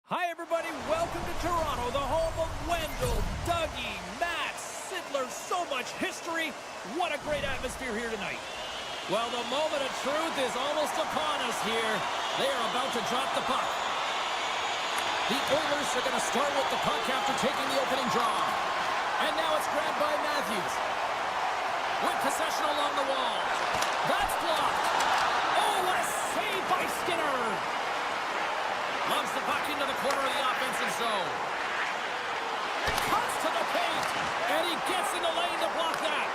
Hi, everybody. Welcome to Toronto, the home of Wendell, Dougie, Matt, Sidler. So much history. What a great atmosphere here tonight. Well, the moment of truth is almost upon us here. They are about to drop the puck. The Oilers are going to start with the puck after taking the opening draw. And now it's grabbed by Matthews. With possession along the wall. That's blocked. Oh, what a save by Skinner. Loves the puck into the corner of the offensive zone. Cuts to the paint. And he gets in the lane to block that.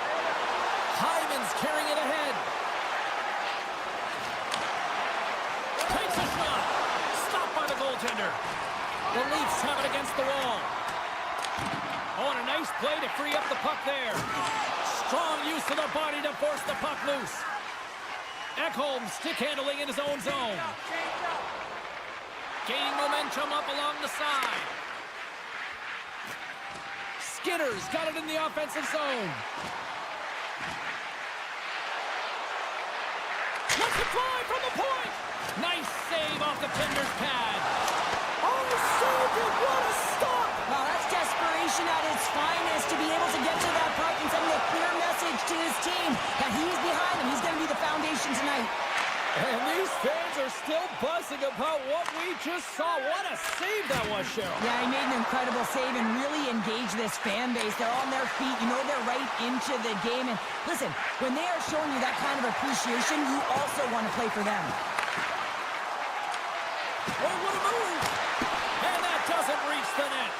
Hyman's carrying it ahead. Takes a shot. Stopped by the goaltender. The Leafs have it against the wall. Oh, and a nice play to free up the puck there. Strong use of the body to force the puck loose. Ekholm stick handling in his own zone. Gaining momentum up along the side. Skinner's got it in the offensive zone. Let's it fly from the point. Nice save off the tender's pad. Oh, saved it. What a stop. Well, that's desperation at its finest to be able to get to that puck and send a clear message to his team that he's behind him. He's going to be the foundation tonight. And these fans are still buzzing about what we just saw. What a save that was, Cheryl. Yeah, he made an incredible save and really engaged this fan base. They're on their feet. You know they're right into the game. And listen, when they are showing you that kind of appreciation, you also want to play for them. Oh, what a move! And that doesn't reach the net.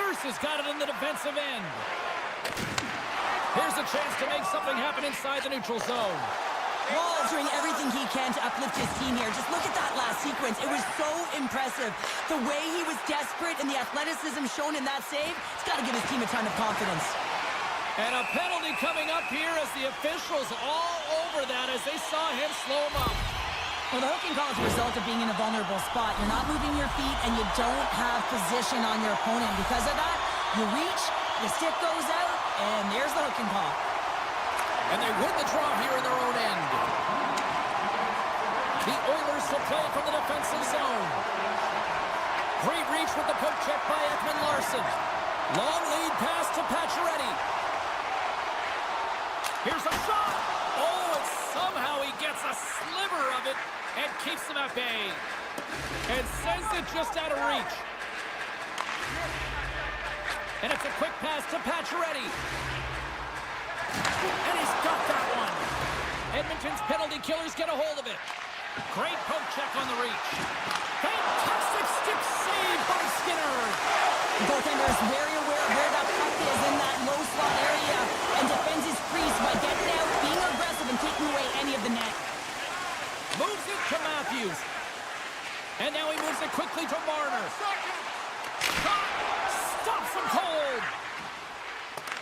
Nurse has got it in the defensive end. Here's a chance to make something happen inside the neutral zone. Wall is doing everything he can to uplift his team here. Just look at that last sequence. It was so impressive. The way he was desperate and the athleticism shown in that save, it's got to give his team a ton of confidence. And a penalty coming up here as the officials all over that as they saw him slow him up. Well, the hooking call is a result of being in a vulnerable spot. You're not moving your feet and you don't have position on your opponent. Because of that, you reach, the stick goes out, and there's the hooking call. And they win the draw here in their own end. The Oilers will play from the defensive zone. Great reach with the poke check by Ekman-Larsson. Long lead pass to Pacioretty. Here's a shot. Oh, and somehow he gets a sliver of it and keeps them at bay. And sends it just out of reach. And it's a quick pass to Pacioretty. And he's got that one. Edmonton's penalty killers get a hold of it. Great poke check on the reach. Fantastic stick save by Skinner. The goaltender is very aware of where that puck is in that low slot area and defends his crease by getting out, being aggressive, and taking away any of the net. Moves it to Matthews. And now he moves it quickly to Marner. Stops him cold.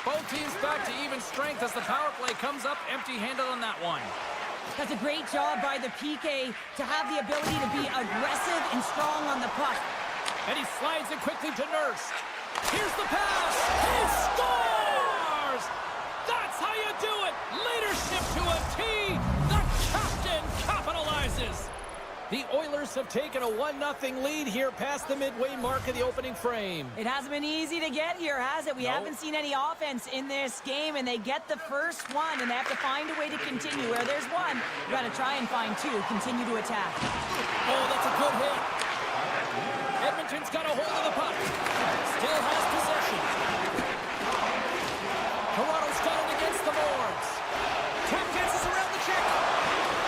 Both teams back to even strength as the power play comes up empty-handed on that one. That's a great job by the PK to have the ability to be aggressive and strong on the puck. And he slides it quickly to Nurse. Here's the pass. He scores! That's how you do it. Leadership to a T. The captain capitalizes. The Oilers have taken a 1-0 lead here past the midway mark of the opening frame. It hasn't been easy to get here, has it? We haven't seen any offense in this game, and they get the first one, and they have to find a way to continue. Where there's one, you got to try and find two. Continue to attack. Oh, that's a good hit. Edmonton's got a hold of the puck. Still has possession. Toronto's got it against the boards. Tap dances around the check.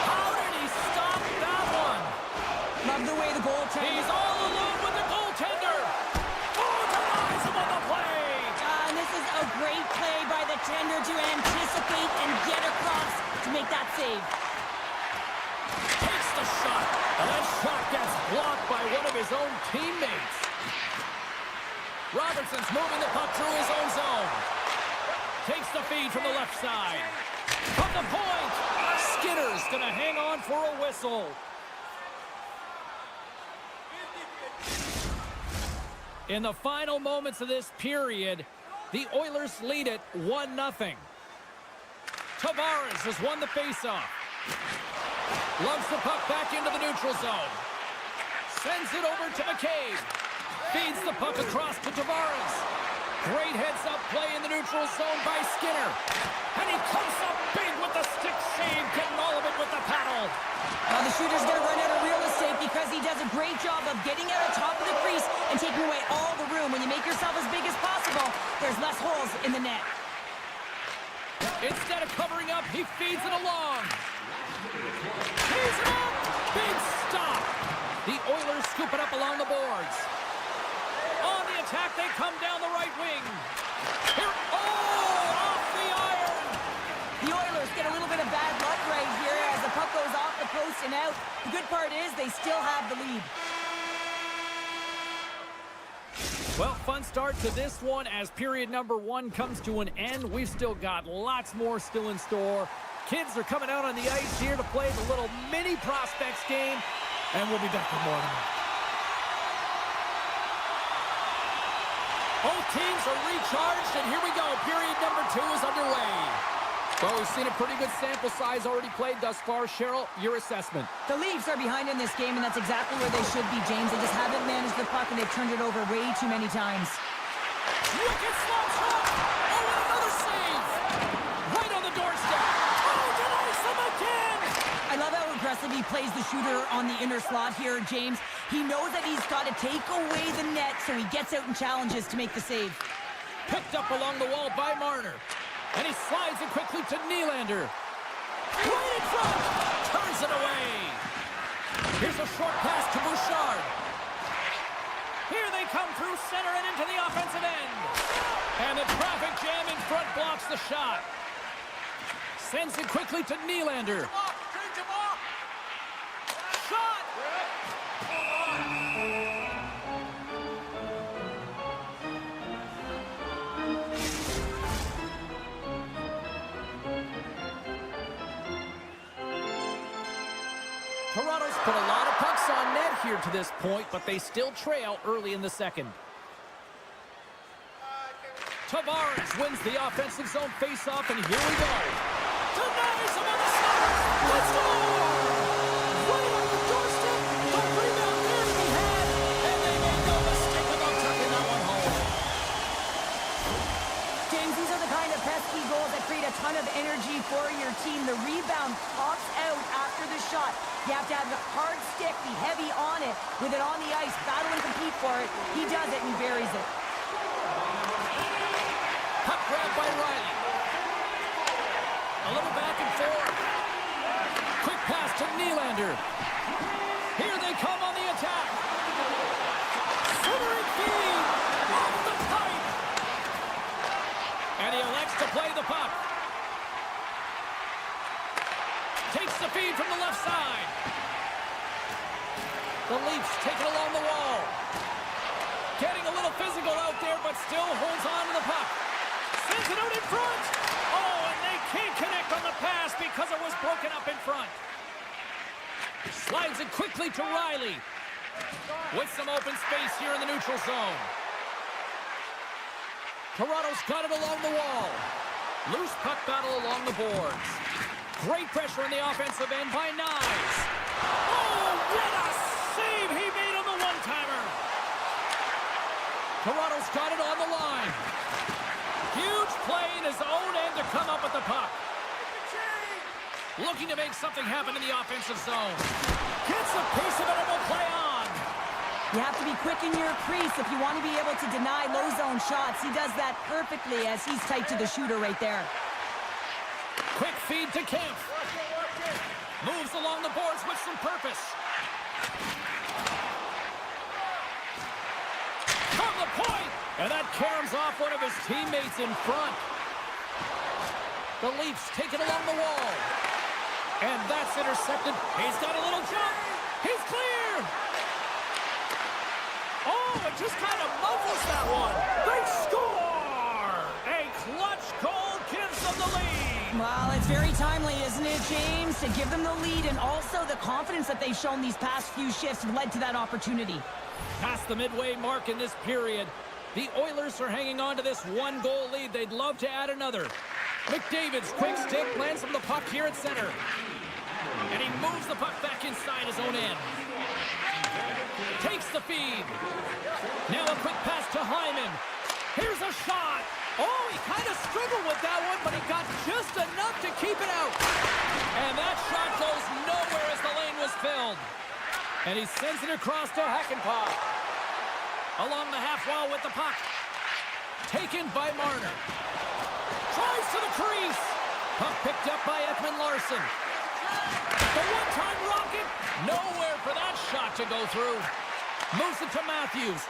How did he stop that one? Love the way the goaltender... He's all alone with the goaltender. Oh, denies him on the play. And this is a great play by the tender to anticipate and get across to make that save. Takes the shot. And that shot gets blocked by one of his own teammates. Robertson's moving the puck through his own zone. Takes the feed from the left side. From the point. Skinner's going to hang on for a whistle. In the final moments of this period, the Oilers lead it 1-0. Tavares has won the faceoff. Lugs the puck back into the neutral zone. Sends it over to McCabe. Feeds the puck across to Tavares. Great heads-up play in the neutral zone by Skinner. And he comes up big with the stick save, getting all of it with the paddle. Well, the shooter's going to run out of real estate because he does a great job of getting out on top of the crease and taking away all the room. When you make yourself as big as possible, there's less holes in the net. Instead of covering up, he feeds it along. He's it up! Big stop! The Oilers scoop it up along the boards. On the attack, they come down the right wing. Here, off the iron! The Oilers get a little bit of bad luck right here as the puck goes off the post and out. The good part is they still have the lead. Well, fun start to this one as period number 1 comes to an end. We've still got lots more still in store. Kids are coming out on the ice here to play the little mini prospects game, and we'll be back for more tonight. Both teams are recharged, and here we go. Period number 2 is underway. Well, we've seen a pretty good sample size already played thus far. Cheryl, your assessment. The Leafs are behind in this game, and that's exactly where they should be, James. They just haven't managed the puck, and they've turned it over way too many times. Wicked slap shot! Oh, and another save! Right on the doorstep! Oh, denies him again! I love how aggressive he plays the shooter on the inner slot here, James. He knows that he's got to take away the net, so he gets out and challenges to make the save. Picked up along the wall by Marner. And he slides it quickly to Nylander. Right in front! Turns it away! Here's a short pass to Bouchard. Here they come through center and into the offensive end. And the traffic jam in front blocks the shot. Sends it quickly to Nylander. Shot! Toronto's put a lot of pucks on net here to this point, but they still trail early in the second. Tavares wins the offensive zone faceoff, and here we go. Denies him on the side. Let's go! Right on the doorstep. The rebound there to be had, and they made no mistake about tucking that one home. James, these are the kind of pesky goals that create a ton of energy for your team. The rebound pops out after the shot. You have to have the hard stick, be heavy on it, with it on the ice, battle and compete for it. He does it and he buries it. Puck grab by Riley. A little back and forth. Quick pass to Nylander. Here they come on the attack. Centering feed. Off the pipe. And he elects to play the puck. Takes the feed from the left side. The Leafs take it along the wall. Getting a little physical out there, but still holds on to the puck. Sends it out in front. Oh, and they can't connect on the pass because it was broken up in front. Slides it quickly to Riley. With some open space here in the neutral zone. Toronto's got it along the wall. Loose puck battle along the boards. Great pressure on the offensive end by Knies. Oh, what a save he made on the one-timer. Toronto's got it on the line. Huge play in his own end to come up with the puck. Looking to make something happen in the offensive zone. Gets a piece of it and will play on. You have to be quick in your crease if you want to be able to deny low zone shots. He does that perfectly as he's tight to the shooter right there. Quick feed to Kemp. Moves along the boards with some purpose. From the point! And that caroms off one of his teammates in front. The Leafs take it along the wall. And that's intercepted. He's got a little jump. He's clear! Oh, it just kind of muffles that one. They score! A clutch goal gives them the lead. Well, it's very timely, isn't it, James? To give them the lead, and also the confidence that they've shown these past few shifts have led to that opportunity. Past the midway mark in this period, the Oilers are hanging on to this one-goal lead. They'd love to add another. McDavid's quick stick lands from the puck here at center. And he moves the puck back inside his own end. Takes the feed. Now a quick pass to Hyman. Here's a shot. Oh, he kind of struggled with that one, but he got just enough to keep it out. And that shot goes nowhere as the lane was filled. And he sends it across to Hakanpää. Along the half wall with the puck. Taken by Marner. Tries to the crease. Puck picked up by Ekman Larsson. The one-time rocket. Nowhere for that shot to go through. Moves it to Matthews.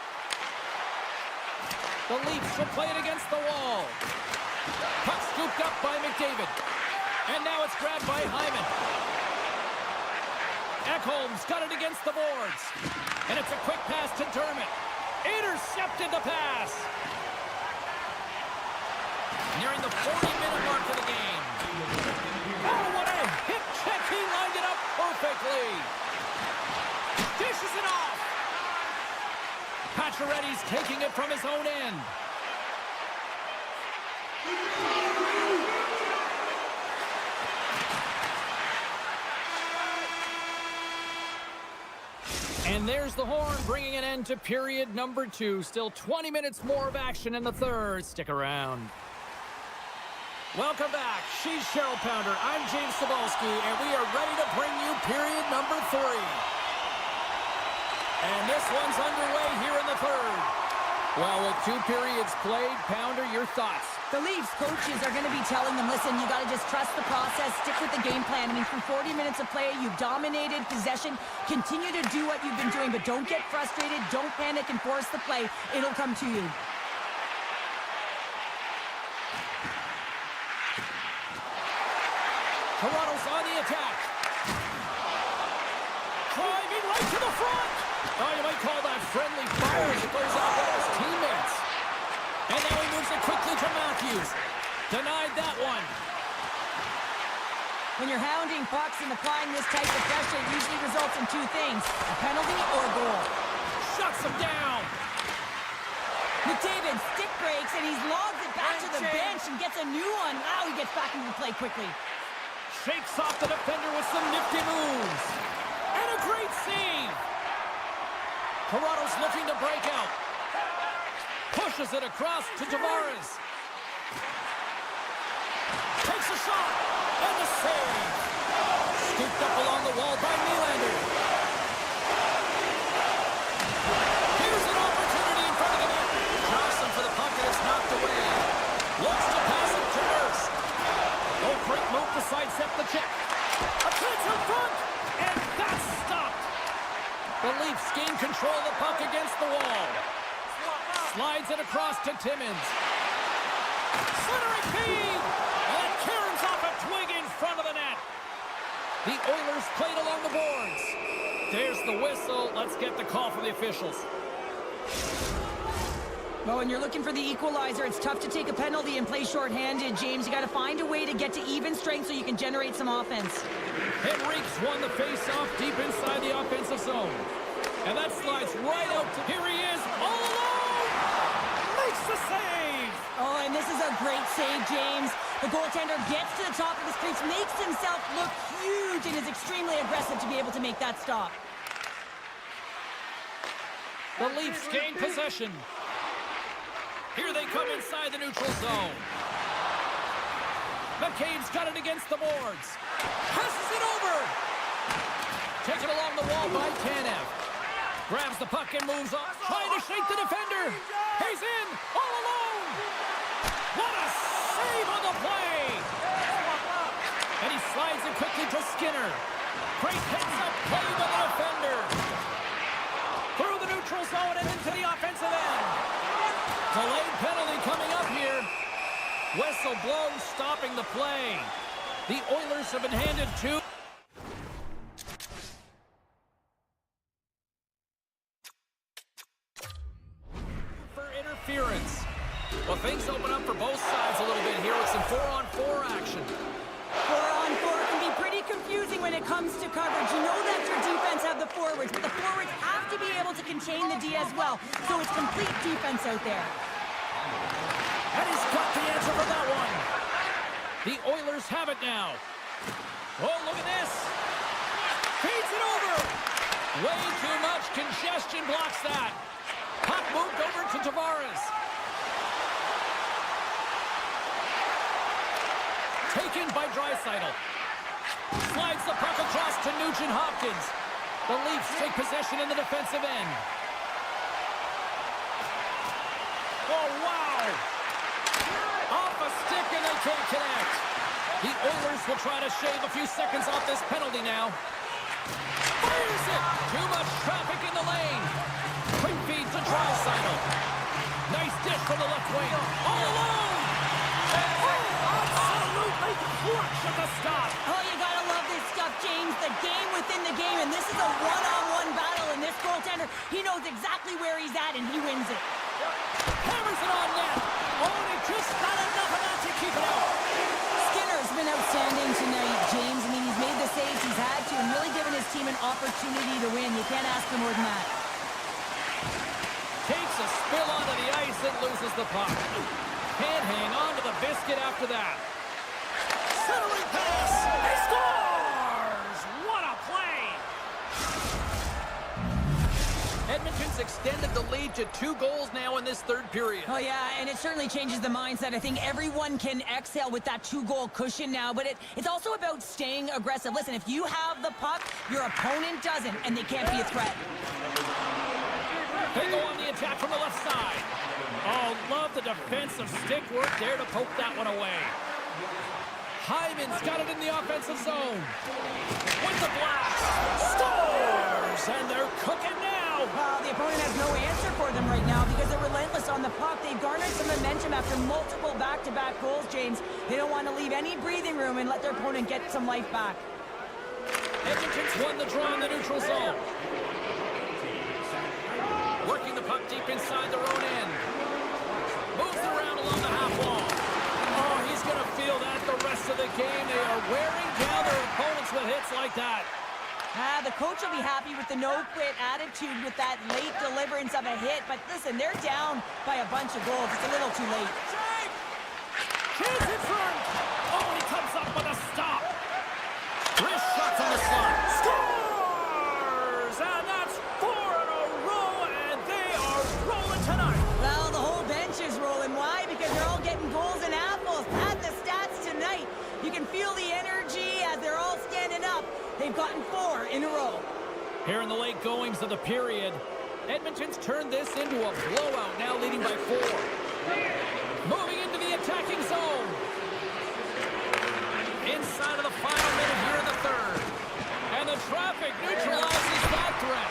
The Leafs will play it against the wall. Puck scooped up by McDavid. And now it's grabbed by Hyman. Ekholm's got it against the boards. And it's a quick pass to Dermott. Intercepted the pass. Nearing the 40-minute mark of the game. Oh, what a hip check. He lined it up perfectly. Dishes it off. Pacioretty's taking it from his own end. And there's the horn, bringing an end to period number 2. Still 20 minutes more of action in the third. Stick around. Welcome back. She's Cheryl Pounder. I'm James Cebulski, and we are ready to bring you period number 3. And this one's underway here in the third. Well, with 2 periods played, Pounder, your thoughts? The Leafs coaches are going to be telling them, listen, you got to just trust the process, stick with the game plan. I mean, through 40 minutes of play, you've dominated possession. Continue to do what you've been doing, but don't get frustrated. Don't panic and force the play. It'll come to you. Toronto's on the attack. Driving right to the front. Oh, you might call that friendly fire as it goes off at his teammates. And now he moves it quickly to Matthews. Denied that one. When you're hounding pucks and applying this type of pressure, it usually results in 2 things, a penalty or a goal. Shuts him down. McDavid stick breaks, and he's logged it back to the bench and gets a new one. Wow, he gets back into the play quickly. Shakes off the defender with some nifty moves. And a great save. Toronto's looking to break out. Pushes it across to Tavares. Takes a shot. And the save. Scooped up along the wall by Nylander. Here's an opportunity in front of the net. Johnson for the puck, and it's knocked away. Looks to pass it to Nurse. Oh, great move to sidestep the check. A chance in front. And that's stopped. The Leafs gain control of the puck against the wall. Slides it across to Timmins. Centering feed. And caroms off a twig in front of the net. The Oilers played along the boards. There's the whistle. Let's get the call from the officials. Well, when you're looking for the equalizer, it's tough to take a penalty and play shorthanded, James. You got to find a way to get to even strength so you can generate some offense. Henrique's won the face-off deep inside the offensive zone. And that slides right out to... Here he is, all alone! Makes the save! Oh, and this is a great save, James. The goaltender gets to the top of his crease, makes himself look huge, and is extremely aggressive to be able to make that stop. The Leafs gain possession. Here they come inside the neutral zone. McCabe's got it against the boards. Passes it over. Taken along the wall by Tanev. Grabs the puck and moves on. Trying to shake the defender. He's in. All alone. What a save on the play. And he slides it quickly to Skinner. Great heads-up play by the defender. Through the neutral zone and into the offensive end. Delayed penalty coming up here. Whistle blows, stopping the play. The Oilers have been handed 2. For interference. Well, things open up for both sides a little bit here with some 4-on-4 action. 4-on-4 can be pretty confusing when it comes to coverage. You know that your defense have the forwards, but the forwards have to be able to contain the D as well. So it's complete defense out there. And he's got the answer for that one. The Oilers have it now. Oh, look at this. Feeds it over. Way too much congestion blocks that. Puck moved over to Tavares. Taken by Draisaitl. Slides the puck across to Nugent-Hopkins. The Leafs take possession in the defensive end. Oh, wow! Off a stick and they can't connect. The Oilers will try to shave a few seconds off this penalty now. Fires it! Too much traffic in the lane. Quick feed to Draisaitl. Nice dish from the left wing. All alone! Absolutely clutch at the stop. Oh, you gotta love this stuff, James. The game within the game, and this is a one-on-one battle, and this goaltender, he knows exactly where he's at, and he wins it. Hammers it on net. Oh, and he just got enough of that to keep it out. Skinner's been outstanding tonight, James. I mean, he's made the saves he's had to and really given his team an opportunity to win. You can't ask for more than that. Takes a spill onto the ice and loses the puck. Can't hang on to the biscuit after that. Centering pass. He scores! What a play! Edmonton's extended the lead to 2 goals now in this third period. Oh, yeah, and it certainly changes the mindset. I think everyone can exhale with that 2-goal cushion now, but it's also about staying aggressive. Listen, if you have the puck, your opponent doesn't, and they can't be a threat. They go on the attack from the left side. Oh, love the defensive stick work there to poke that one away. Hyman's got it in the offensive zone. With the blast. Scores! And they're cooking now. Well, the opponent has no answer for them right now because they're relentless on the puck. They've garnered some momentum after multiple back-to-back goals, James. They don't want to leave any breathing room and let their opponent get some life back. Edmonton's won the draw in the neutral zone. Working the puck deep inside their own end. Moves around along the half wall. Oh, he's going to feel that the rest of the game. They are wearing down their opponents with hits like that. The coach will be happy with the no-quit attitude with that late deliverance of a hit. But listen, they're down by a bunch of goals. It's a little too late. He's in front. Oh, he comes up with a stop. Wrist shot from the slot. Scores! And that's 4 in a row, and they are rolling tonight. Well, the whole bench is rolling. Why? Because they're all getting goals and apples. At the stats tonight, you can feel the energy as they're all standing up. They've gotten 4 in a row. Here in the late goings of the period, Edmonton's turned this into a blowout, now leading by 4. Moving into the attacking zone. Inside of the final minute here in the third. And the traffic neutralizes that threat.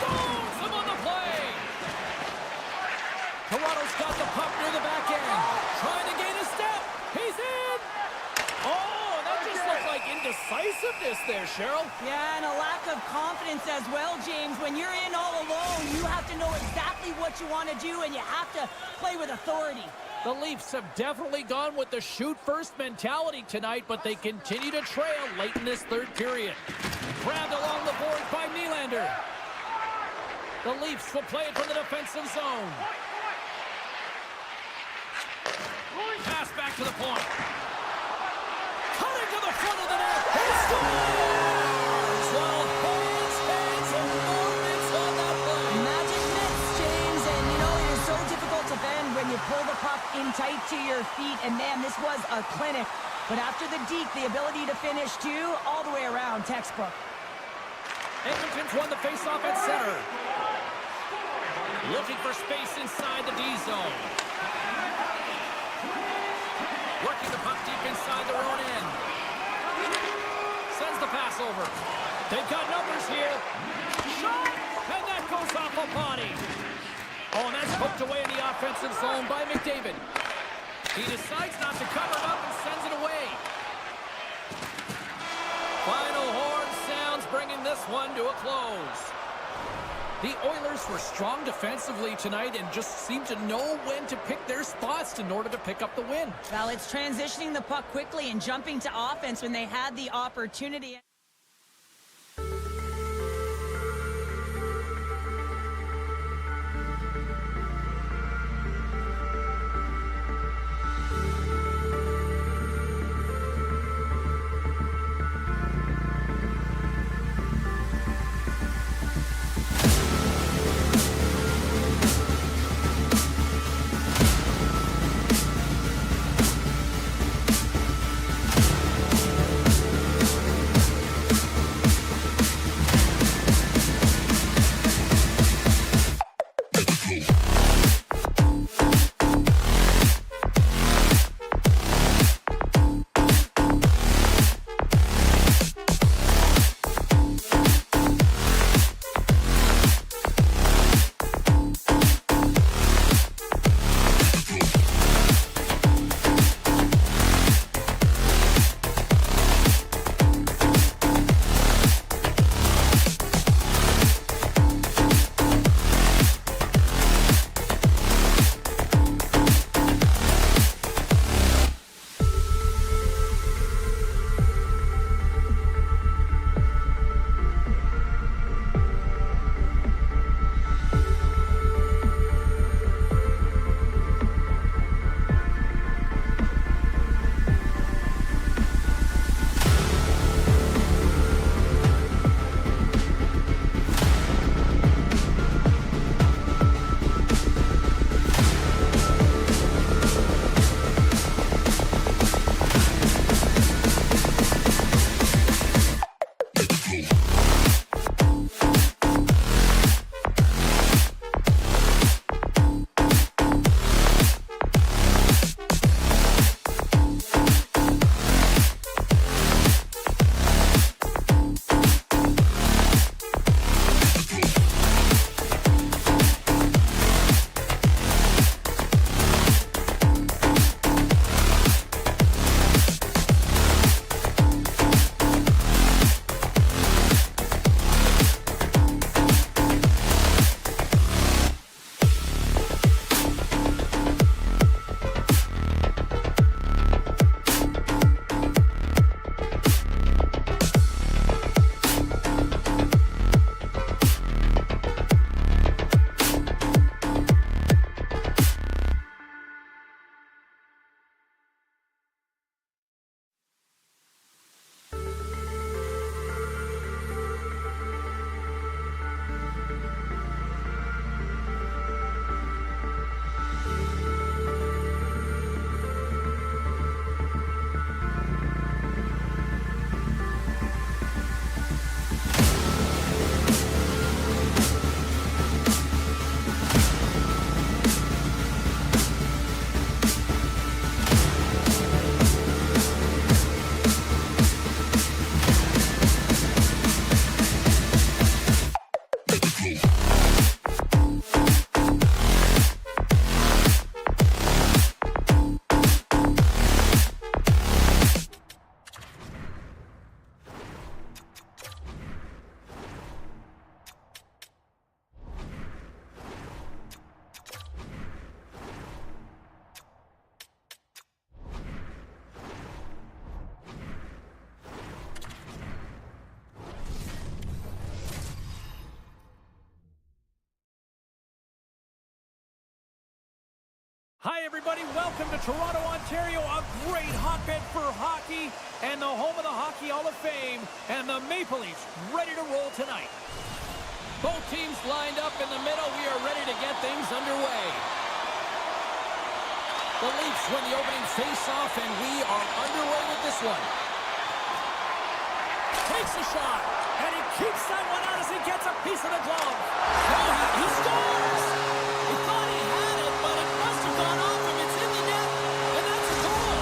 Stones him on the play. Toronto's got the puck near the back end. Trying to gain a step. He's in. Oh, that just looked like indecisiveness there, Cheryl. Yeah, and a lack of confidence as well, James. When you're in all alone, you have to know exactly what you want to do, and you have to play with authority. The Leafs have definitely gone with the shoot-first mentality tonight, but they continue to trail late in this third period. Grabbed along the board by Nylander. The Leafs will play it from the defensive zone. Pass back to the point. Cutting to the front of the net. He scores! Well, hands and movements on that play. Magic mitts, James, and you know, it is so difficult to bend when you pull the puck in tight to your feet, and man, this was a clinic. But after the deke, the ability to finish too, all the way around, textbook. Edmonton's won the faceoff at center. Looking for space inside the D zone. Working the puck deep inside their own end. Sends the pass over. They've got numbers here. Shot! And that goes off a body. Oh, and that's poked away in the offensive zone by McDavid. He decides not to cover it up and sends it away. Final horn sounds, bringing this one to a close. The Oilers were strong defensively tonight and just seemed to know when to pick their spots in order to pick up the win. Well, it's transitioning the puck quickly and jumping to offense when they had the opportunity. Hi, everybody. Welcome to Toronto, Ontario, a great hotbed for hockey and the home of the Hockey Hall of Fame. And the Maple Leafs ready to roll tonight. Both teams lined up in the middle. We are ready to get things underway. The Leafs win the opening face-off, and we are underway with this one. Takes a shot, and he keeps that one out as he gets a piece of the glove. Oh, he scores! He thought he had it, but it must have gone off him. It's in the net, and that's a goal.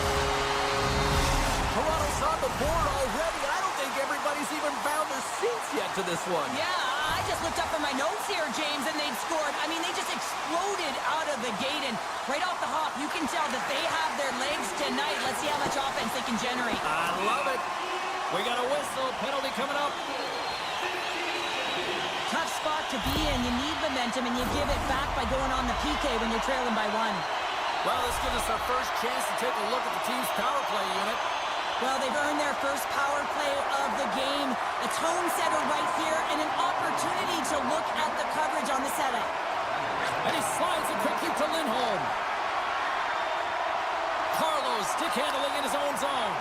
Toronto's on the board already. I don't think everybody's even found their seats yet to this one. Yeah, I just looked up from my notes here, James, and they'd scored. I mean, they just exploded out of the gate, and right off the hop, you can tell that they have their legs tonight. Let's see how much offense they can generate. I love it. We got a whistle. Penalty coming up. Tough spot to be in. You need momentum, and you give it back by going on the PK when you're trailing by one. Well, this gives us our first chance to take a look at the team's power play unit. Well, they've earned their first power play of the game. A tone setter right here, and an opportunity to look at the coverage on the setup. And he slides it quickly to Lindholm. Carlos stick handling in his own zone.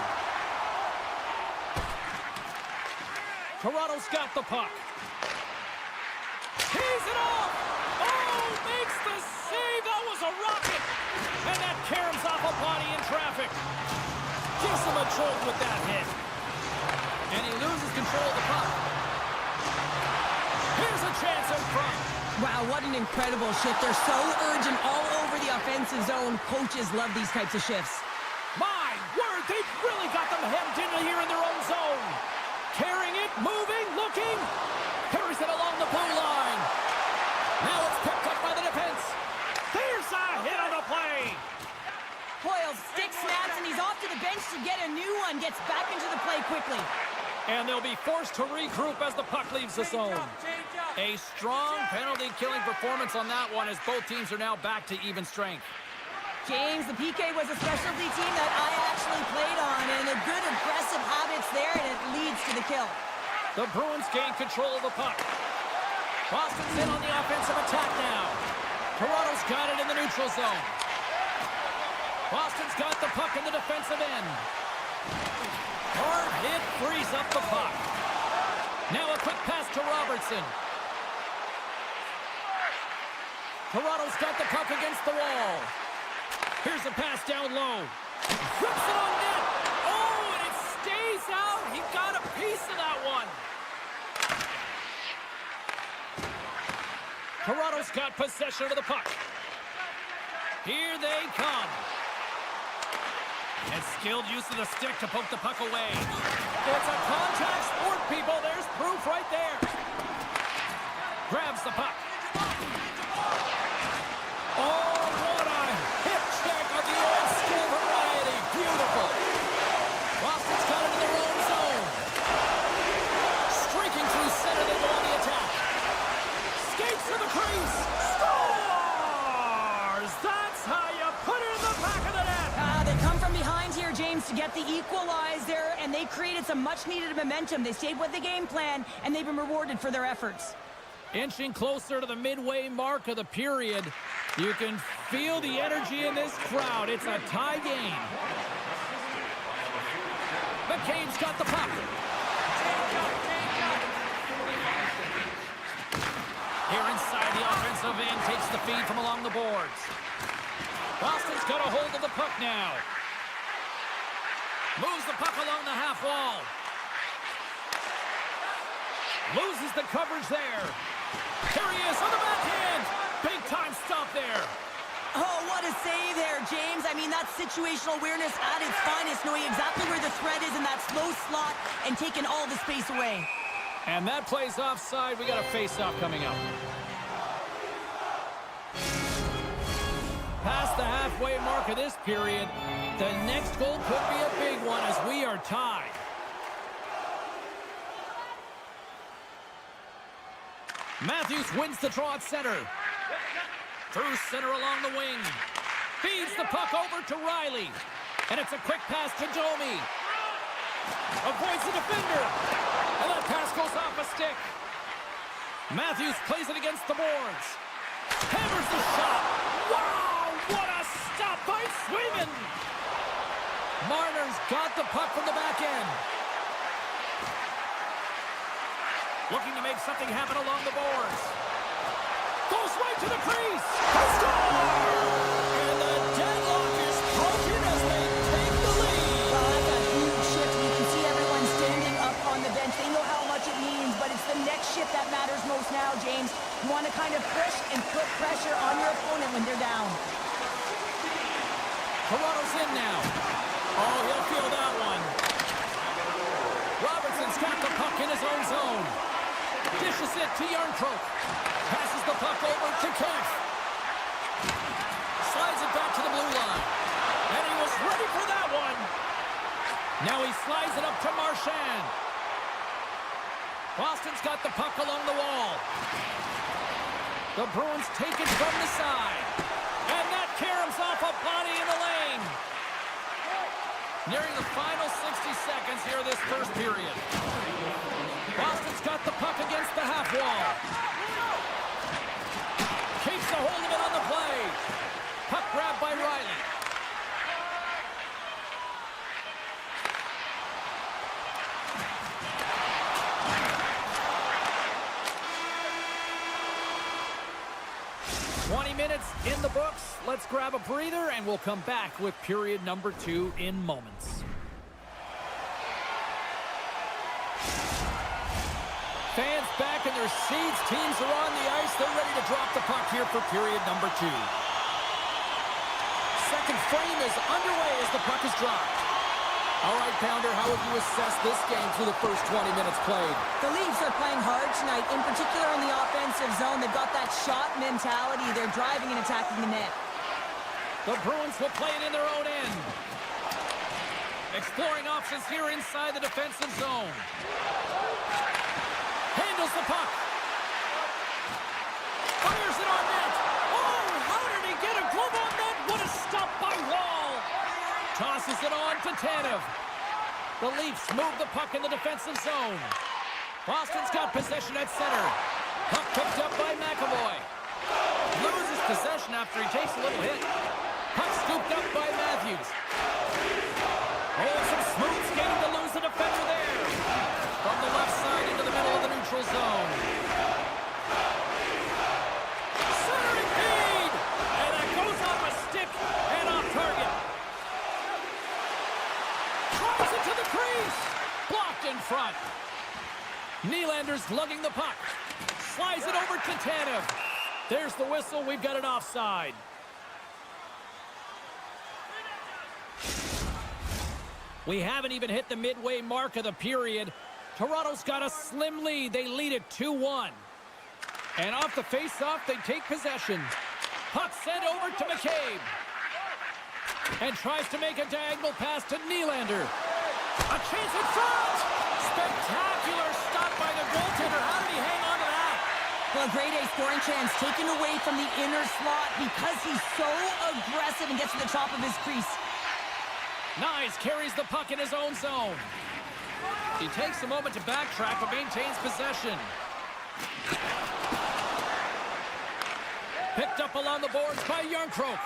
Toronto's got the puck. He's it off! Oh, makes the save! That was a rocket! And that caroms off a body in traffic. Gives him a jolt with that hit. And he loses control of the puck. Here's a chance in front. Wow, what an incredible shift. They're so urgent all over the offensive zone. Coaches love these types of shifts. My word, they've really got them hemmed in here in their own zone. Carrying it, moving, looking. Carries it along the blue line. Now it's picked up by the defense. There's a hit on the play. Hoyle stick snaps, and he's off to the bench to get a new one. Gets back into the play quickly. And they'll be forced to regroup as the puck leaves the zone. A strong penalty-killing performance on that one as both teams are now back to even strength. James, the PK was a specialty team that I actually played on, and a good aggressive habits there, and it leads to the kill. The Bruins gain control of the puck. Boston's in on the offensive attack now. Toronto's got it in the neutral zone. Boston's got the puck in the defensive end. Hard hit frees up the puck. Now a quick pass to Robertson. Toronto's got the puck against the wall. Here's a pass down low. Whips it on net. Oh, and it stays out. He got a piece of that one. Toronto's got possession of the puck. Here they come. And skilled use of the stick to poke the puck away. It's a contact sport, people. There's proof right there. Grabs the puck. Oh, what a hip check of the old school variety. Beautiful. Boston's got it in their own zone. Streaking through center, they go on the attack. Skates to the crease. Scores! That's how you put it in the back of the net. They come from behind here, James, to get the equalizer, and they created some much-needed momentum. They stayed with the game plan, and they've been rewarded for their efforts. Inching closer to the midway mark of the period. You can feel the energy in this crowd. It's a tie game. McCabe's got the puck. Here inside the offensive end, takes the feed from along the boards. Boston's got a hold of the puck now. Moves the puck along the half wall. Loses the coverage there. Here he is on the backhand. Big time stop there. Oh, what a save there, James. I mean, that's situational awareness at its finest, knowing exactly where the threat is in that slow slot and taking all the space away. And that plays offside. We got a face-off coming up. Past the halfway mark of this period, the next goal could be a big one as we are tied. Matthews wins the draw at center. Through center along the wing. Feeds the puck over to Riley. And it's a quick pass to Domi. Avoids the defender. And that pass goes off a stick. Matthews plays it against the boards. Hammers the shot. Wow, what a stop by Swayman. Marner's got the puck from the back end. Looking to make something happen along the boards. Goes right to the crease. Score! And the deadlock is broken as they take the lead. Well, that's a huge shift. You can see everyone standing up on the bench. They know how much it means, but it's the next shift that matters most now, James. You want to kind of push and put pressure on your opponent when they're down. Toronto's in now. Oh, he'll feel that one. Robertson's got the puck in his own zone. Dishes it to Yarncroke. Passes the puck over to Kempf. Slides it back to the blue line. And he was ready for that one. Now he slides it up to Marchand. Boston's got the puck along the wall. The Bruins take it from the side. And that caroms off a body in the lane. Nearing the final 60 seconds here of this first period. Boston's got the puck against the half wall. Keeps a hold of it on the play. Puck grabbed by Riley. Minutes in the books. Let's grab a breather and we'll come back with period number 2 in moments. Fans back in their seats. Teams are on the ice. They're ready to drop the puck here for period number 2. Second frame is underway as the puck is dropped. All right, Pounder, how would you assess this game through the first 20 minutes played? The Leafs are playing hard tonight, in particular in the offensive zone. They've got that shot mentality. They're driving and attacking the net. The Bruins will play it in their own end. Exploring options here inside the defensive zone. Handles the puck. Fires it on net. Oh, how did he get a glove on that? What a stop by Wall. Tosses it on to Tanev. The Leafs move the puck in the defensive zone. Boston's got possession at center. Puck picked up by McAvoy. Loses possession after he takes a little hit. Puck scooped up by Matthews. Oh, some smooth skating to lose the defender there. From the left side into the middle of the neutral zone. Centering feed! And that goes off a stick and off target. Drives it to the crease. Blocked in front. Nylander's lugging the puck. Slides it over to Tanev. There's the whistle. We've got an offside. We haven't even hit the midway mark of the period. Toronto's got a slim lead. They lead it 2-1. And off the face-off, they take possession. Puck sent over to McCabe. And tries to make a diagonal pass to Nylander. A chance in front! Spectacular stop by the goaltender. How did he hang on to that? Well, a grade A scoring chance taken away from the inner slot because he's so aggressive and gets to the top of his crease. Nyes carries the puck in his own zone. He takes a moment to backtrack but maintains possession. Picked up along the boards by Järnkrok.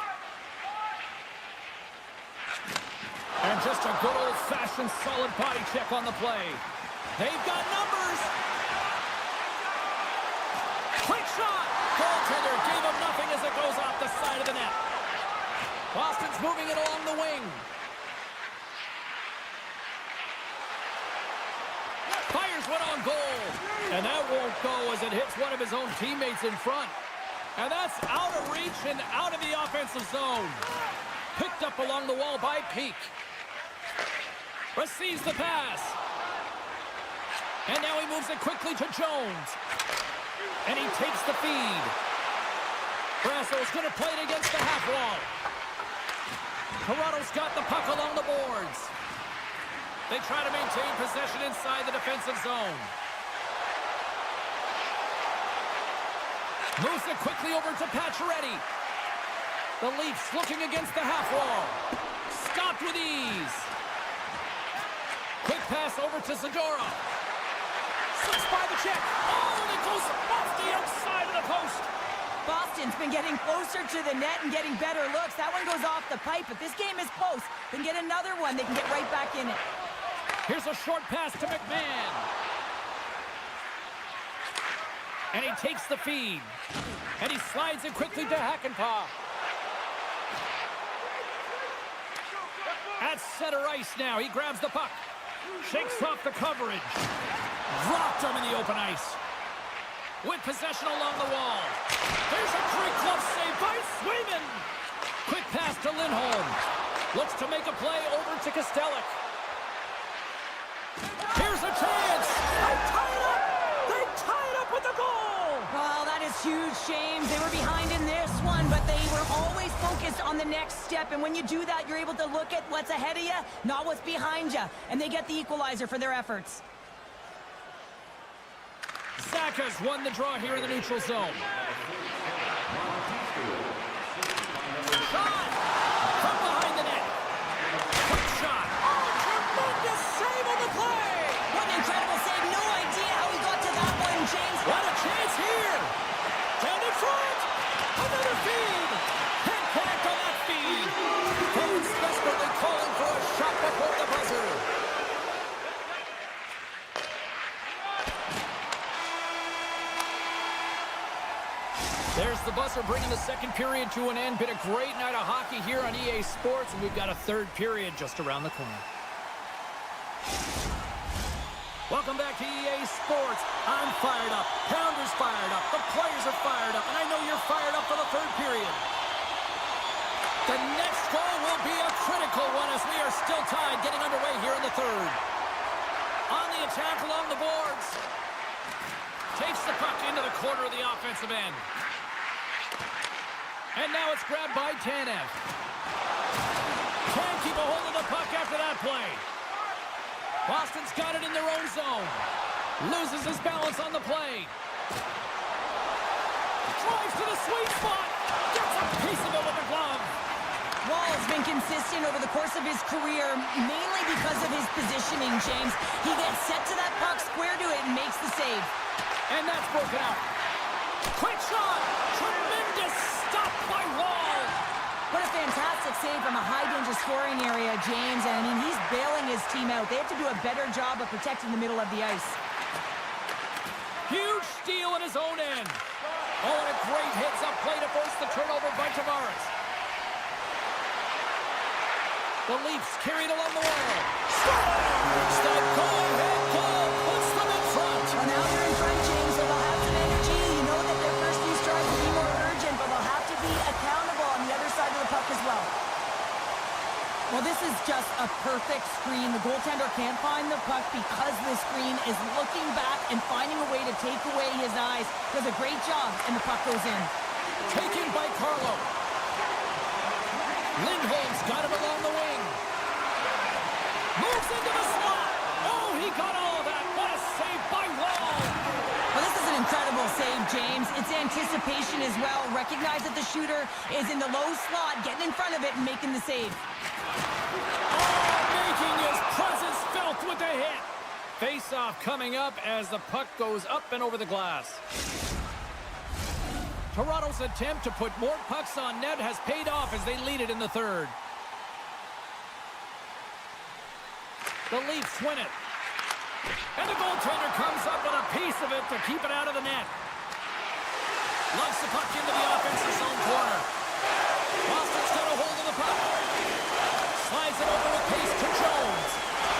And just a good old-fashioned solid body check on the play. They've got numbers. Quick shot. Goaltender gave him nothing as it goes off the side of the net. Boston's moving it along the wing. Fires one on goal. And that won't go as it hits one of his own teammates in front. And that's out of reach and out of the offensive zone. Picked up along the wall by Peak. Receives the pass. And now he moves it quickly to Jones. And he takes the feed. Brasso's going to play it against the half wall. Toronto's got the puck along the boards. They try to maintain possession inside the defensive zone. Moves it quickly over to Pacioretty. The Leafs looking against the half wall. Stopped with ease. Quick pass over to Zadorov. Slips by the check. Oh, and it goes off the outside of the post. Boston's been getting closer to the net and getting better looks. That one goes off the pipe, but this game is close. They can get another one. They can get right back in it. Here's a short pass to McMahon. And he takes the feed. And he slides it quickly to Hakanpää. At center ice now. He grabs the puck. Shakes off the coverage. Dropped him in the open ice. With possession along the wall. There's a great glove save by Swayman. Quick pass to Lindholm. Looks to make a play over to Kostelic. Here's a chance. They tie it up. They tie it up with the goal. Oh, that is huge, James. They were behind in this one, but they were always focused on the next step. And when you do that, you're able to look at what's ahead of you, not what's behind you. And they get the equalizer for their efforts. Saka's won the draw here in the neutral zone. Shot! From behind the net. Quick shot. Oh, tremendous save on the play! What an incredible save. No idea how he got to that one, James. What a chance here! Down in front! Another feed! Head connect on that feed! Bruins desperately calling for a shot before the buzzer. There's the buzzer bringing the second period to an end. Been a great night of hockey here on EA Sports, and we've got a third period just around the corner. Welcome back to EA Sports. I'm fired up. Pounder's fired up. The players are fired up. And I know you're fired up for the third period. The next goal will be a critical one as we are still tied, getting underway here in the third. On the attack along the boards. Takes the puck into the corner of the offensive end. And now it's grabbed by Tanev. Can't keep a hold of the puck after that play. Boston's got it in their own zone. Loses his balance on the play. Drives to the sweet spot. Gets a piece of it with the glove. Wall's been consistent over the course of his career, mainly because of his positioning, James. He gets set to that puck, square to it, and makes the save. And that's broken out. Quick shot. Tremendous stop by Wall. What a fantastic save from a high-danger scoring area, James. And, I mean, he's bailing his team out. They have to do a better job of protecting the middle of the ice. Huge steal in his own end. Oh, and a great hits up play to force the turnover by Tavares. The Leafs carried along the wall. Scores! The go-ahead goal puts them in front. Well, now they're in front, James, so they'll have some energy. You know that their first few strikes will be more urgent, but they'll have to be accountable on the other side of the puck as well. Well, this is just a perfect screen. The goaltender can't find the puck because the screen is looking back and finding a way to take away his eyes. Does a great job, and the puck goes in. Taken by Carlo. Lindholm's got him along the wing. Moves into the slot. Oh, he got all of that. What a save by Wall. Well, this is an incredible save, James. It's anticipation as well. Recognize that the shooter is in the low slot, getting in front of it and making the save. Oh, making his presence felt with the hit. Face-off coming up as the puck goes up and over the glass. Toronto's attempt to put more pucks on net has paid off as they lead it in the third. The Leafs win it. And the goaltender comes up with a piece of it to keep it out of the net. Loves the puck into the offensive zone corner. Boston's got a hold of the puck. Slides it over with pace to Jones.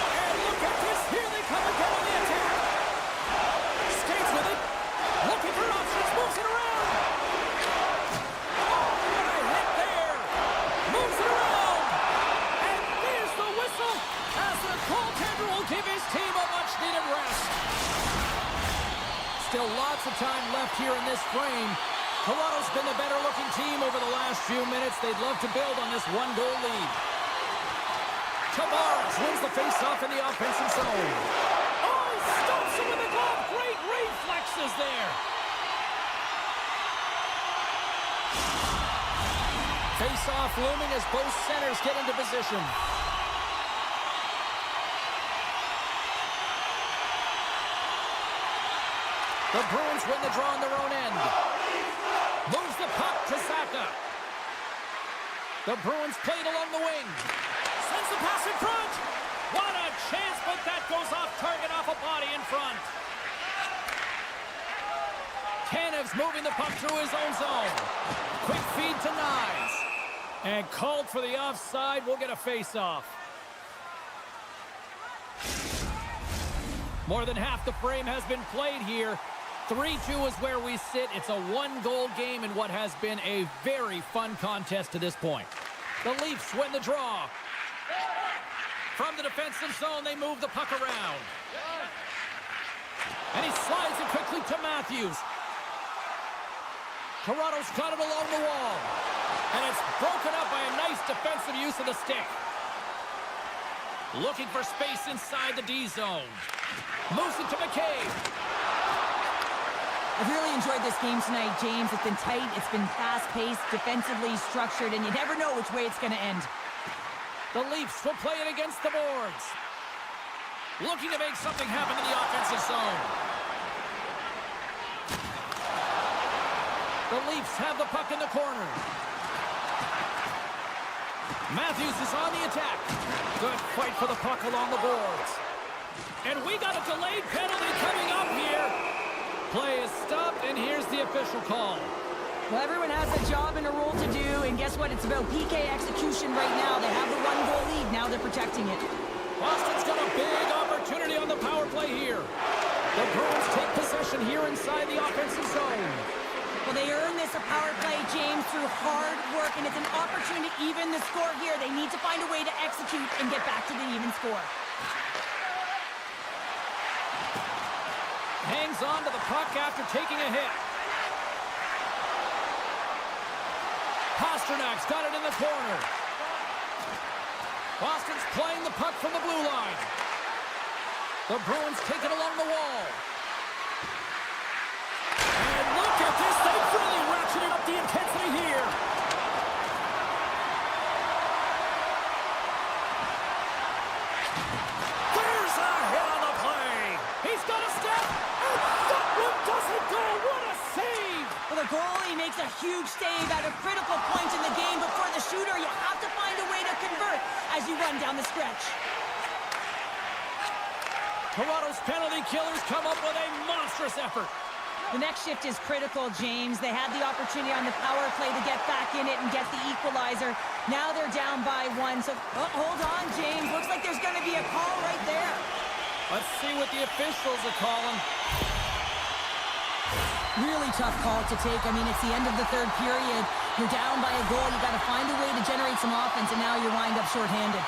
And look at this. Here they come again on the attack. Skates with it. Looking for options. Moves it around. Oh, what a hit there. Moves it around. And there's the whistle as the goaltender will give his team a much-needed rest. Still lots of time left here in this frame. Toronto's been the better-looking team over the last few minutes. They'd love to build on this one-goal lead. Tavares wins the face-off in the offensive zone. Oh, he stumps him with the glove. Great reflexes there. Face-off looming as both centers get into position. The Bruins win the draw on their own end. Moves the puck to Zaka. The Bruins played along the wing. Sends the pass in front. What a chance, but that goes off target off a body in front. Tanev's moving the puck through his own zone. Quick feed to Nyes. And called for the offside. We'll get a face-off. More than half the frame has been played here. 3-2 is where we sit. It's a one-goal game in what has been a very fun contest to this point. The Leafs win the draw. From the defensive zone, they move the puck around. And he slides it quickly to Matthews. Toronto's got it along the wall. And it's broken up by a nice defensive use of the stick. Looking for space inside the D zone. Moves it to McCabe. I've really enjoyed this game tonight, James. It's been tight, it's been fast-paced, defensively structured, and you never know which way it's going to end. The Leafs will play it against the boards. Looking to make something happen in the offensive zone. The Leafs have the puck in the corner. Matthews is on the attack. Good fight for the puck along the boards. And we got a delayed penalty coming up here. Play is stopped, and here's the official call. Well, everyone has a job and a role to do, and guess what? It's about PK execution right now. They have the one-goal lead. Now they're protecting it. Boston's got a big opportunity opportunity on the power play here. The Bruins take possession here inside the offensive zone. Well, they earn this a power play, James, through hard work, and it's an opportunity to even the score here. They need to find a way to execute and get back to the even score. Hangs on to the puck after taking a hit. Pasternak's got it in the corner. Boston's playing the puck from the blue line. The Bruins take it along the wall. And look at this. They've really ratcheted up the intensity here. There's a hit on the play. He's got a step. And that one doesn't go. What a save. Well, the goalie makes a huge save at a critical point in the game, but for the shooter, you have to find a way to convert as you run down the stretch. Toronto's penalty killers come up with a monstrous effort. The next shift is critical, James. They had the opportunity on the power play to get back in it and get the equalizer. Now they're down by 1. So, hold on, James. Looks like there's going to be a call right there. Let's see what the officials are calling. Really tough call to take. I mean, it's the end of the third period. You're down by a goal. You got to find a way to generate some offense, and now you wind up shorthanded.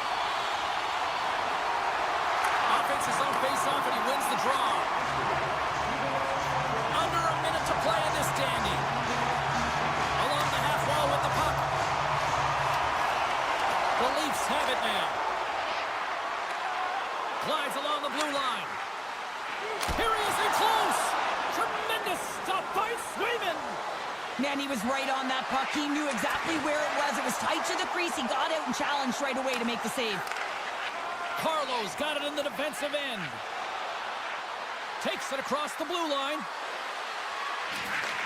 Offense is on face-off, and he wins the draw. Under a minute to play in this dandy. Along the half wall with the puck. The Leafs have it now. Glides along the blue line. Here he is in close. Tremendous stop by Swayman. Man, he was right on that puck. He knew exactly where it was. It was tight to the crease. He got out and challenged right away to make the save. Carlo's got it in the defensive end. Takes it across the blue line.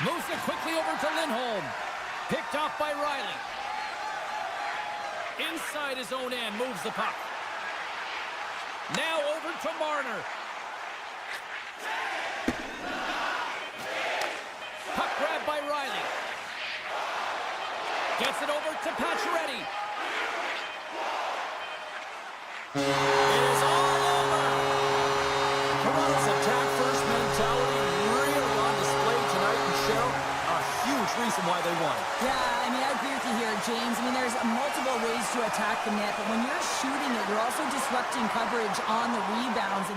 Moves it quickly over to Lindholm. Picked off by Riley. Inside his own end, moves the puck. Now over to Marner. Puck grabbed by Riley. Gets it over to Pacioretty. It is all over. Toronto's attack-first mentality really on display tonight, and Cheryl, a huge reason why they won. Yeah, I mean, I agree with you here, James. I mean, there's multiple ways to attack the net, but when you're shooting it, you're also disrupting coverage on the rebounds.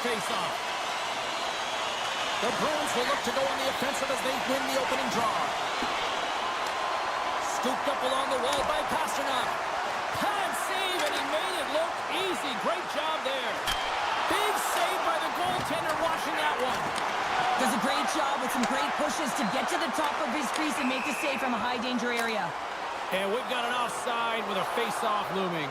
faceoff. The Bruins will look to go on the offensive as they win the opening draw. Scooped up along the wall by Pasternak. Pad save, and he made it look easy. Great job there. Big save by the goaltender watching that one. Does a great job with some great pushes to get to the top of his crease and make the save from a high-danger area. And we've got an offside with a face-off looming.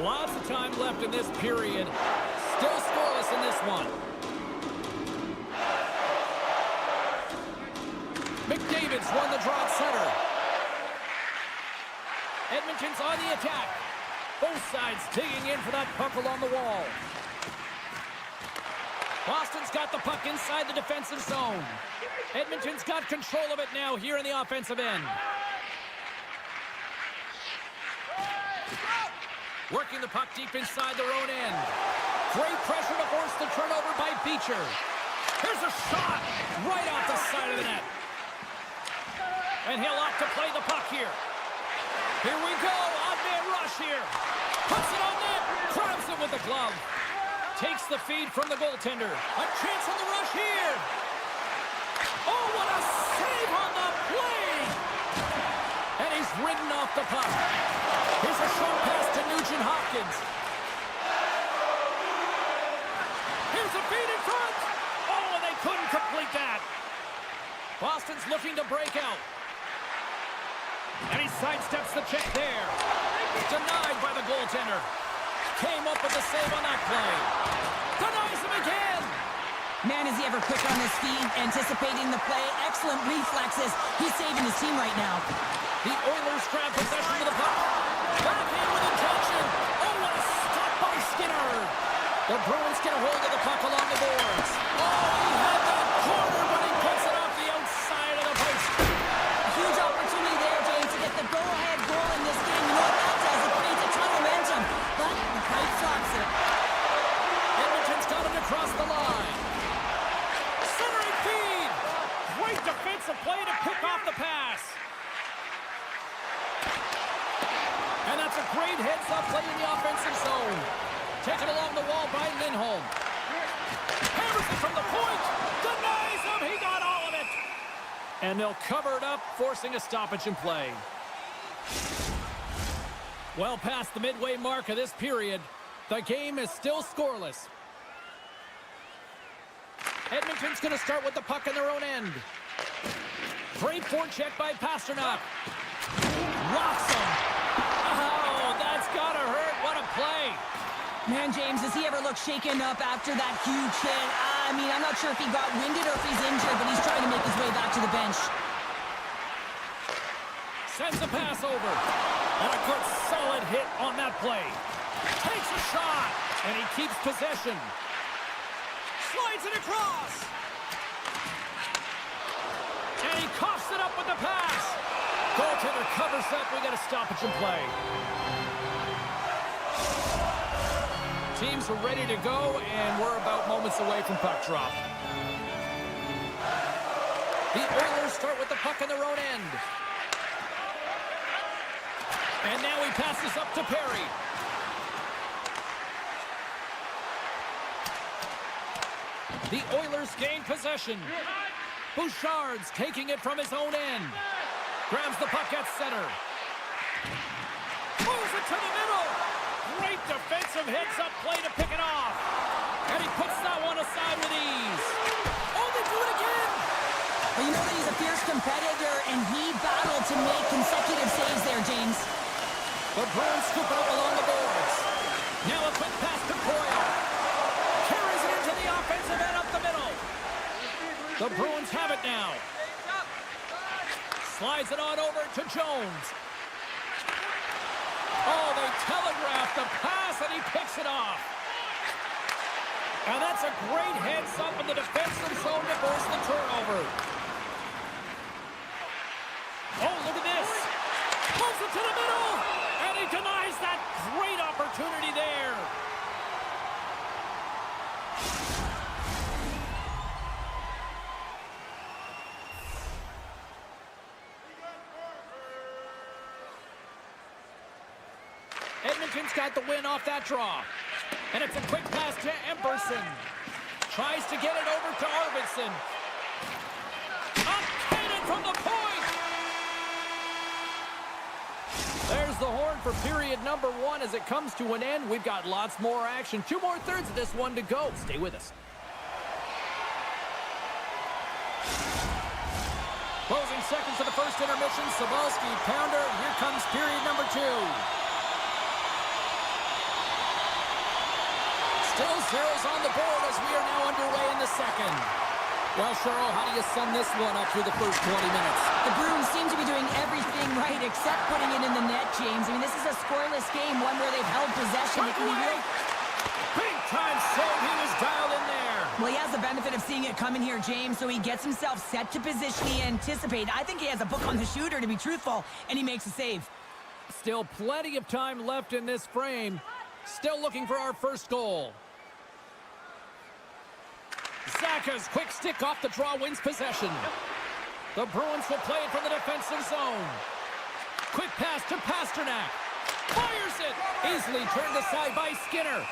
Lots of time left in this period. Still scoreless in this one. McDavid's won the draw at center. Edmonton's on the attack. Both sides digging in for that puck along the wall. Boston's got the puck inside the defensive zone. Edmonton's got control of it now here in the offensive end. Working the puck deep inside their own end. Great pressure to force the turnover by Beecher. Here's a shot right off the side of the net. And he'll opt to play the puck here. Here we go, odd-man rush here. Puts it on net, grabs it with the glove. Takes the feed from the goaltender. A chance on the rush here. Oh, what a save on the play! And he's ridden off the puck. Here's a short pass to Nugent Hopkins. Here's a feed in front. Oh, and they couldn't complete that. Boston's looking to break out. And he sidesteps the check there. Denied by the goaltender. Came up with the save on that play. Denies him again. Man, is he ever quick on his feet, anticipating the play. Excellent reflexes. He's saving his team right now. The Oilers grab possession of the puck. Backhand with intention. Oh, what a stop by Skinner. The Bruins get a hold of the puck along the boards. Oh, he had that corner, but he puts it off the outside of the post. A huge opportunity there, James, to get the go-ahead goal in this game. You know what that does? It creates a ton of momentum. But the pipe stops it. Edmonton's got it across the line. Centering feed. Great defensive play to pick off the pass. And that's a great heads-up play in the offensive zone. Taken along the wall by Lindholm. Hammers it from the point. Denies him. He got all of it. And they'll cover it up, forcing a stoppage in play. Well past the midway mark of this period, the game is still scoreless. Edmonton's going to start with the puck in their own end. Great forecheck by Pasternak. Rocks him. Oh, that's got to hurt. What a play. Man, James, does he ever look shaken up after that huge hit? I mean, I'm not sure if he got winded or if he's injured, but he's trying to make his way back to the bench. Sends a pass over. And a good solid hit on that play. Takes a shot. And he keeps possession. Slides it across. And he coughs it up with the pass. Goaltender covers up. We got a stoppage in play. Teams are ready to go, and we're about moments away from puck drop. The Oilers start with the puck in their own end. And now he passes up to Perry. The Oilers gain possession. Bouchard's taking it from his own end. Grabs the puck at center. Moves it to the middle. Great defensive heads-up play to pick it off. And he puts that one aside with ease. Oh, they do it again. Well, you know that he's a fierce competitor, and he battled to make consecutive saves there, James. The Bruins scoop it up along the boards. Now a quick pass to Coyle. Carries it into the offensive end up the middle. The Bruins have it now. Slides it on over to Jones. Oh, they telegraphed the pass, and he picks it off. And that's a great heads-up in the defensive zone to force the turnover. Oh, look at this. Pulls it to the middle, and he denies that great opportunity there. Edmonton's got the win off that draw. And it's a quick pass to Emberson. Tries to get it over to Arvidsson. Up cannon from the point. There's the horn for period number 1 as it comes to an end. We've got lots more action. 2 more thirds of this one to go. Stay with us. Closing seconds of the first intermission. Sabalski, pounder. Here comes period number 2. Still zeros on the board as we are now underway in the second. Well, Cheryl, how do you sum this one up through the first 20 minutes? The Bruins seem to be doing everything right except putting it in the net, James. I mean, this is a scoreless game, one where they've held possession. It can be real. Big time save. He was dialed in there. Well, he has the benefit of seeing it coming here, James, so he gets himself set to position he anticipated. I think he has a book on the shooter, to be truthful, and he makes a save. Still plenty of time left in this frame. Still looking for our first goal. Zaka's quick stick off the draw wins possession. The Bruins will play it from the defensive zone. Quick pass to Pasternak. Fires it. Easily turned aside by Skinner.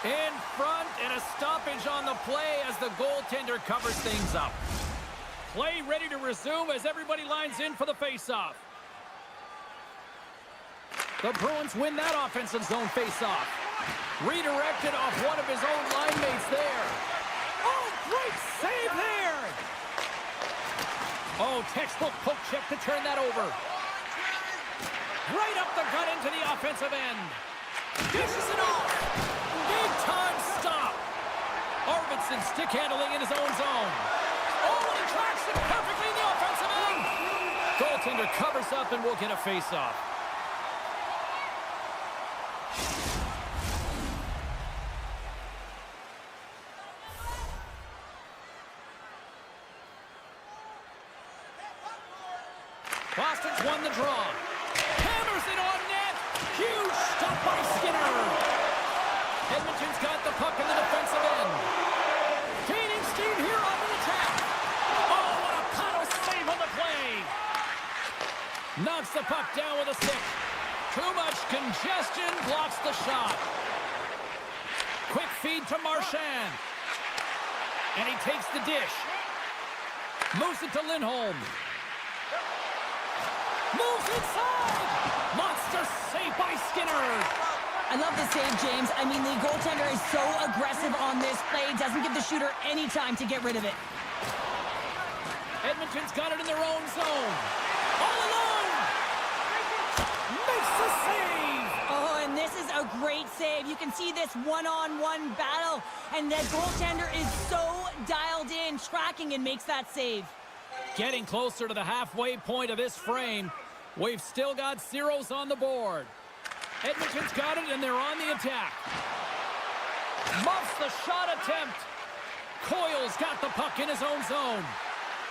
In front and a stoppage on the play as the goaltender covers things up. Play ready to resume as everybody lines in for the faceoff. The Bruins win that offensive zone faceoff. Redirected off one of his own line mates there. Oh, great save there! Oh, textbook poke check to turn that over. Right up the gut into the offensive end. Dishes it off. Big time stop. Arvidsson stick handling in his own zone. Oh, and he tracks it perfectly in the offensive end. Goaltender covers up and we'll get a face-off. Boston's won the draw. Hammers it on net. Huge stop by Skinner. Edmonton's got the puck in the defensive end. Gaining steam here on the attack. Oh, what a paddle save on the play. Knocks the puck down with a stick. Too much congestion blocks the shot. Quick feed to Marchand. And he takes the dish. Moves it to Lindholm. Moves inside! Monster save by Skinner! I love the save, James. I mean, the goaltender is so aggressive on this play. Doesn't give the shooter any time to get rid of it. Edmonton's got it in their own zone. All alone! Makes the save! Oh, and this is a great save. You can see this one-on-one battle, and the goaltender is so dialed in, tracking, and makes that save. Getting closer to the halfway point of this frame. We've still got zeros on the board. Edmonton's got it, and they're on the attack. Muffs the shot attempt. Coyle's got the puck in his own zone.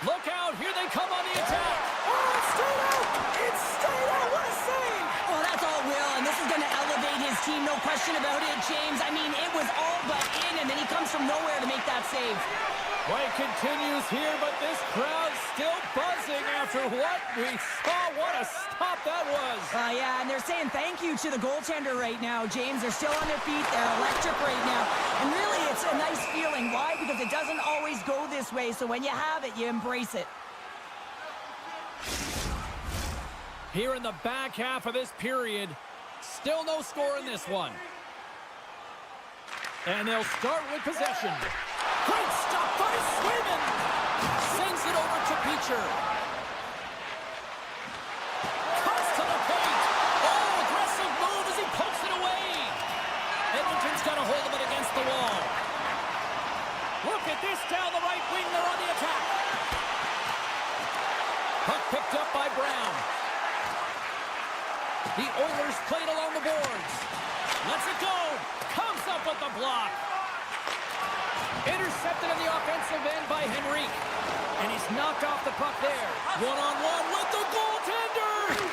Look out, here they come on the attack. Oh, it's stayed out! It's stayed out! What a save! Oh, that's all Will, and this is going to elevate his team, no question about it, James. I mean, it was all but in, and then he comes from nowhere to make that save. Play continues here, but this crowd still buzzing after what we saw. What a stop that was. Yeah, and they're saying thank you to the goaltender right now, James. They're still on their feet. They're electric right now. And really, it's a nice feeling. Why? Because it doesn't always go this way, so when you have it, you embrace it. Here in the back half of this period, still no score in this one. And they'll start with possession. Great stop by Swayman. Sends it over to Beecher. Cuts to the paint. Oh, aggressive move as he pokes it away. Edmonton's got a hold of it against the wall. Look at this down the right wing. They're on the attack. Puck picked up by Brown. The Oilers played along the boards. Lets it go. Comes up with the block. Intercepted in the offensive end by Henrique. And he's knocked off the puck there. One-on-one with the goaltender.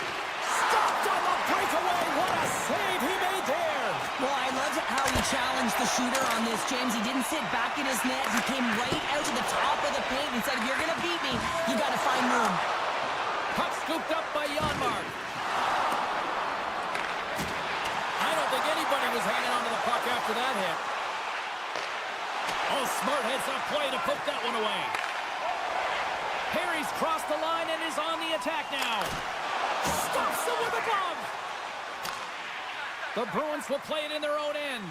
Stopped on the breakaway. What a save he made there. Well, I love how he challenged the shooter on this, James. He didn't sit back in his net. He came right out to the top of the paint and said, if you're going to beat me, you got to find room. Puck scooped up by Janmark. was hanging onto the puck after that hit. Oh, smart heads-up play to put that one away. Perry's crossed the line and is on the attack now. Stops him with a glove. The Bruins will play it in their own end.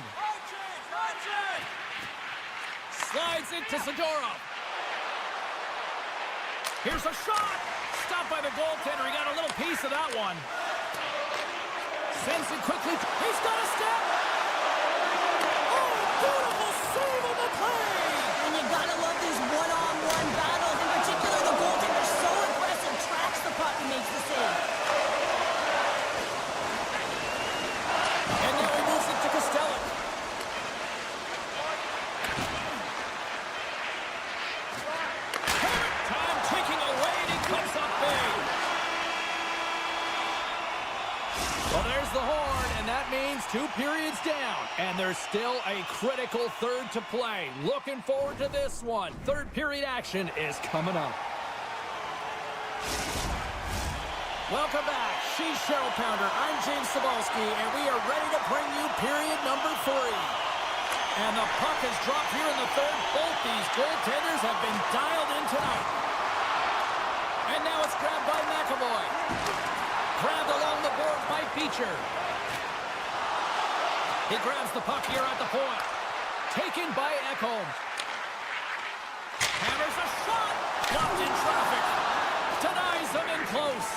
Slides it to Zadorov. Here's a shot. Stopped by the goaltender. He got a little piece of that one. Sends it quickly. He's got a step. Oh, beautiful save on the play. And you gotta love these one-on-one battles. In particular, the goaltender is so aggressive, tracks the puck and makes the save. And now he moves it to Costello. Time ticking away, and he comes up big. Well, there's the horn, and that means 2 periods down. And there's still a critical third to play. Looking forward to this one. Third period action is coming up. Welcome back. She's Cheryl Pounder. I'm James Cebulski, and we are ready to bring you period number 3. And the puck has dropped here in the third. Both these goaltenders have been dialed in tonight. And now it's grabbed by McAvoy. Grabbed along the board by Beecher. He grabs the puck here at the point. Taken by Ekholm. Hammers a shot. Blocked in traffic. Denies him in close.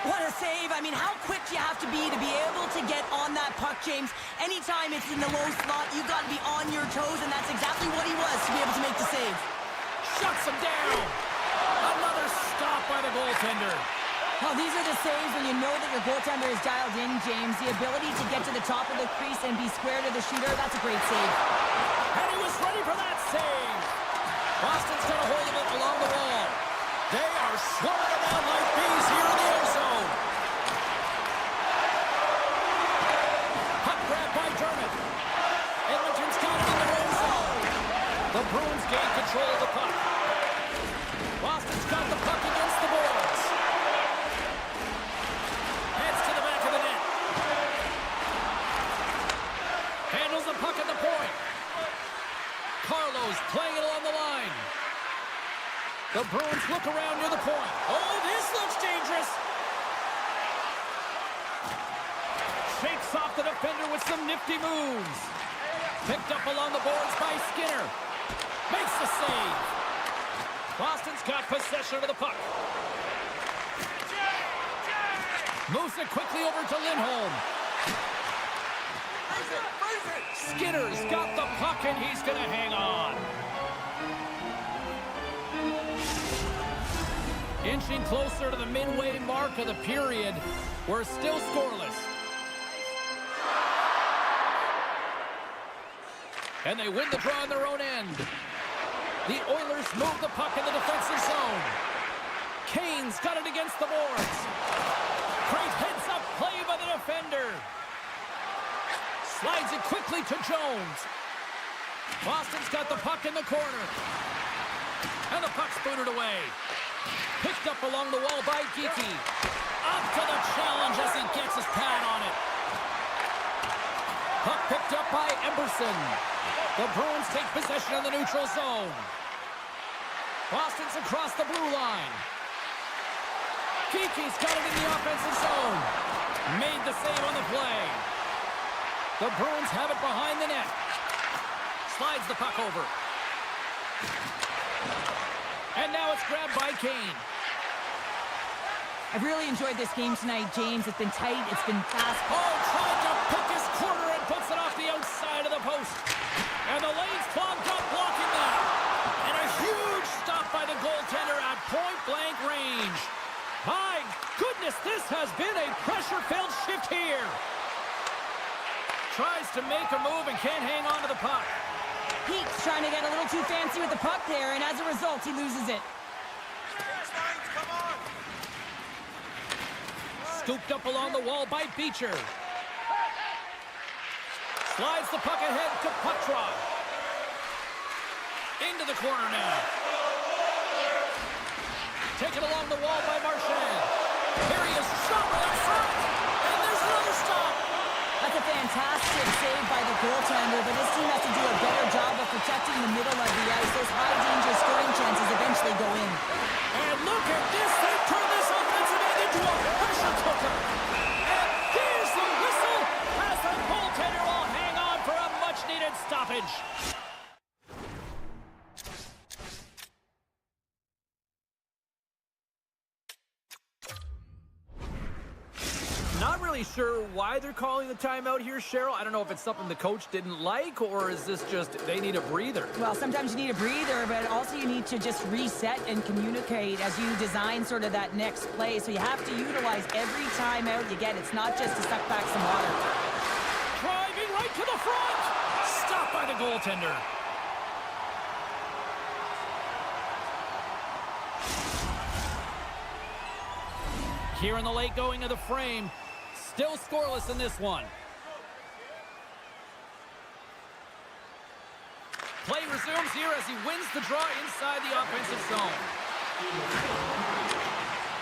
What a save. I mean, how quick do you have to be able to get on that puck, James? Anytime it's in the low slot, you've got to be on your toes, and that's exactly what he was to be able to make the save. Shuts him down. Another stop by the goaltender. Well, these are the saves when you know that your goaltender is dialed in, James. The ability to get to the top of the crease and be square to the shooter, that's a great save. And he was ready for that save. Boston's got a hold of it along the wall. They are slowing it down like bees here in the end zone. Puck grab by Dermott. Edmonton's got it in their own zone. The Bruins gain control of the puck. Boston's got the puck against the boards. Heads to the back of the net. Handles the puck at the point. Carlos playing it along the line. The Bruins look around near the point. Oh, this looks dangerous. Shakes off the defender with some nifty moves. Picked up along the boards by Skinner. Makes the save. Boston's got possession of the puck. Moves it quickly over to Lindholm. Skinner's got the puck, and he's going to hang on. Inching closer to the midway mark of the period. We're still scoreless. And they win the draw in their own end. The Oilers move the puck in the defensive zone. Kane's got it against the boards. Great heads-up play by the defender. Slides it quickly to Jones. Boston's got the puck in the corner. And the puck's booted away. Picked up along the wall by Geekie. Up to the challenge as he gets his pad on it. Puck picked up by Emberson. The Bruins take possession of the neutral zone. Boston's across the blue line. Geekie's got it in the offensive zone. Made the save on the play. The Bruins have it behind the net. Slides the puck over. And now it's grabbed by Kane. I've really enjoyed this game tonight, James. It's been tight. It's been fast. Oh, trying to pick his corner and puts it off the outside of the post. And the lane's clogged up, blocking that. And a huge stop by the goaltender at point-blank range. My goodness, this has been a pressure-filled shift here. Tries to make a move and can't hang on to the puck. He's trying to get a little too fancy with the puck there, and as a result, he loses it. Scooped up along the wall by Beecher. Slides the puck ahead to Putrov. Into the corner now. Taken along the wall by Marchand. Here he is, shot right in front. And there's another stop. That's a fantastic save by the goaltender, but his team has to do a better job of protecting the middle of the ice. Those high-danger scoring chances eventually go in. And look at this. They turn this offensive end into a pressure cooker. And there's the whistle as the goaltender will hang on for a much-needed stoppage. Not really sure why they're calling the timeout here, Cheryl. I don't know if it's something the coach didn't like, or is this just they need a breather? Well, sometimes you need a breather, but also you need to just reset and communicate as you design sort of that next play. So you have to utilize every timeout you get. It's not just to suck back some water. Driving right to the front. Stopped by the goaltender. Here in the late going of the frame. Still scoreless in this one. Play resumes here as he wins the draw inside the offensive zone.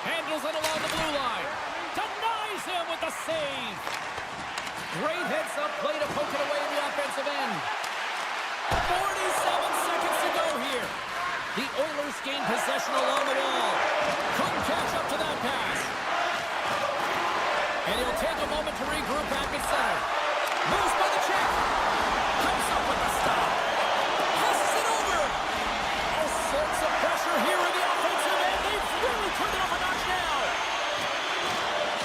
Handles it along the blue line. Denies him with the save. Great heads-up play to poke it away in the offensive end. 47 seconds to go here. The Oilers gain possession along the wall. Couldn't catch up to that pass. And he'll take a moment to regroup back at center. Moves by the check. Comes up with the stop. Passes it over. All sorts of pressure here in the offensive end. They've really turned it up a notch now.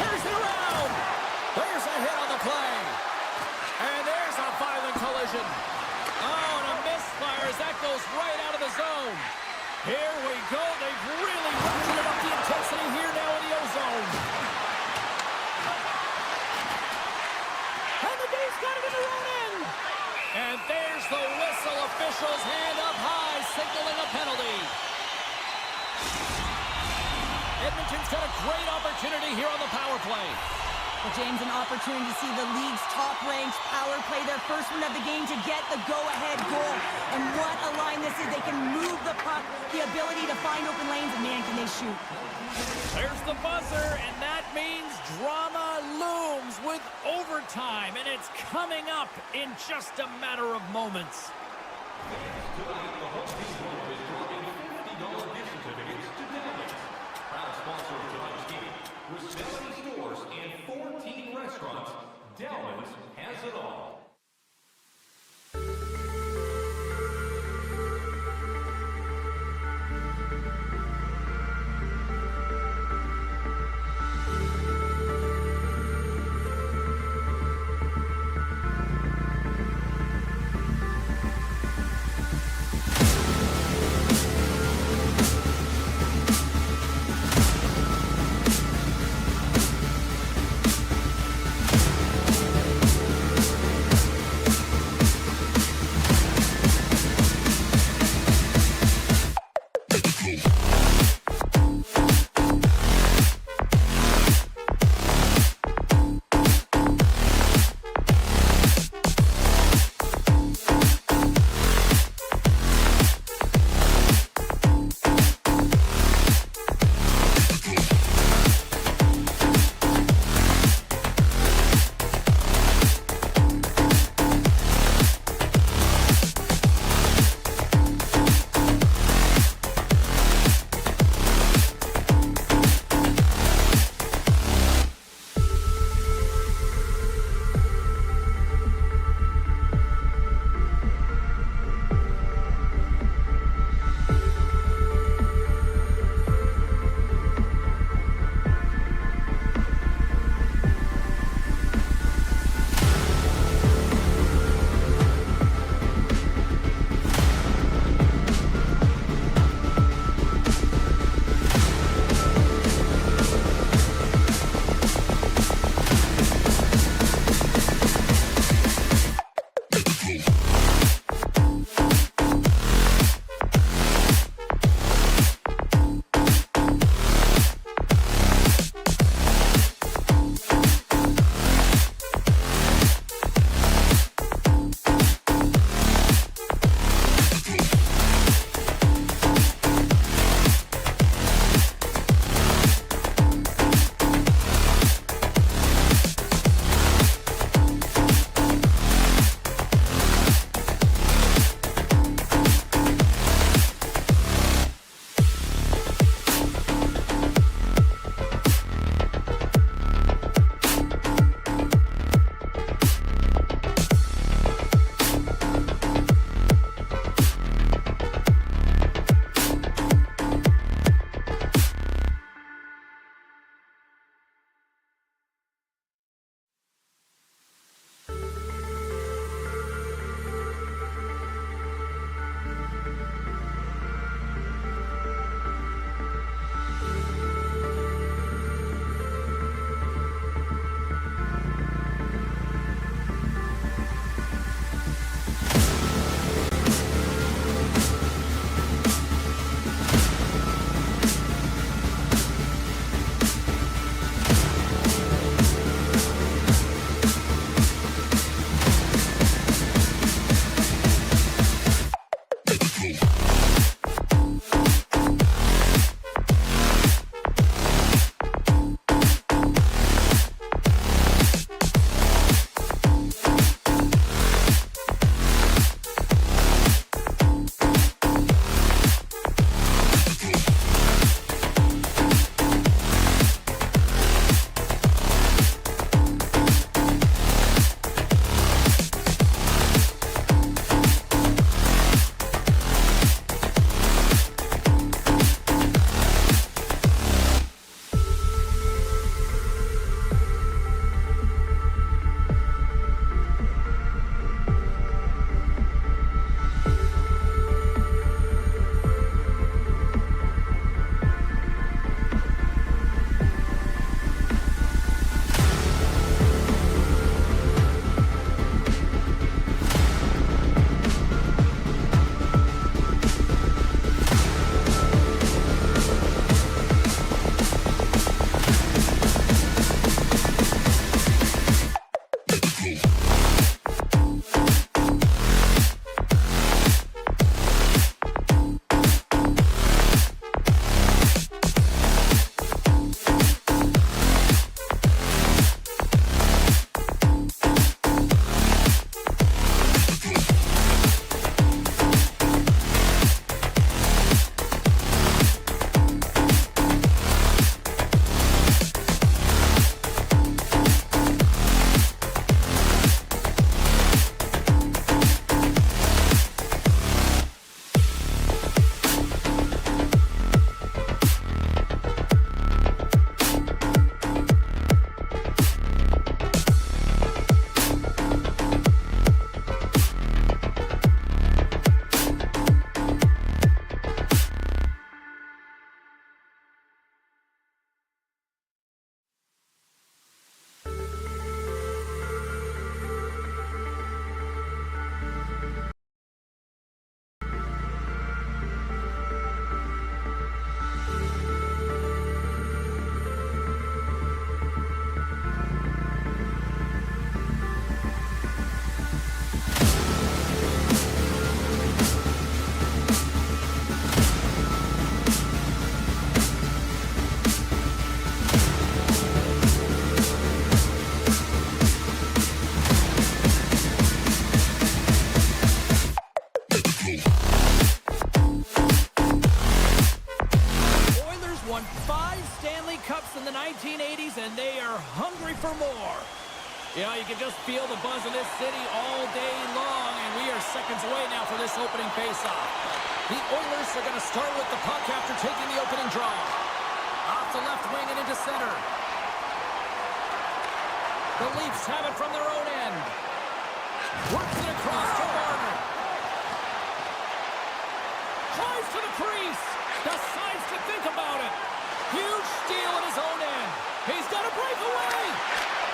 Carries it around. There's a hit on the play. And there's a violent collision. Oh, and a misfire as that goes right out of the zone. Here we go. They've really ratcheted up the intensity here now in the O-zone. Got it in the own end. And there's the whistle. Officials hand up high, signaling a penalty. Edmonton's got a great opportunity here on the power play. Well, James, an opportunity to see the league's top-ranked power play, their first one of the game to get the go-ahead goal. And what a line this is. They can move the puck, the ability to find open lanes, and man, can they shoot. There's the buzzer, and that means drama looms with overtime, and it's coming up in just a matter of moments. Proud sponsor of tonight's game, with 70 stores and 14 restaurants, Delman's has it all. these, and they are hungry for more. Yeah, you can just feel the buzz in this city all day long, and we are seconds away now for this opening faceoff. The Oilers are going to start with the puck after taking the opening draw. Off the left wing and into center. The Leafs have it from their own end. Works it across to Marner. Tries to the crease. Decides to think about it. Huge steal at his own end. He's got a breakaway.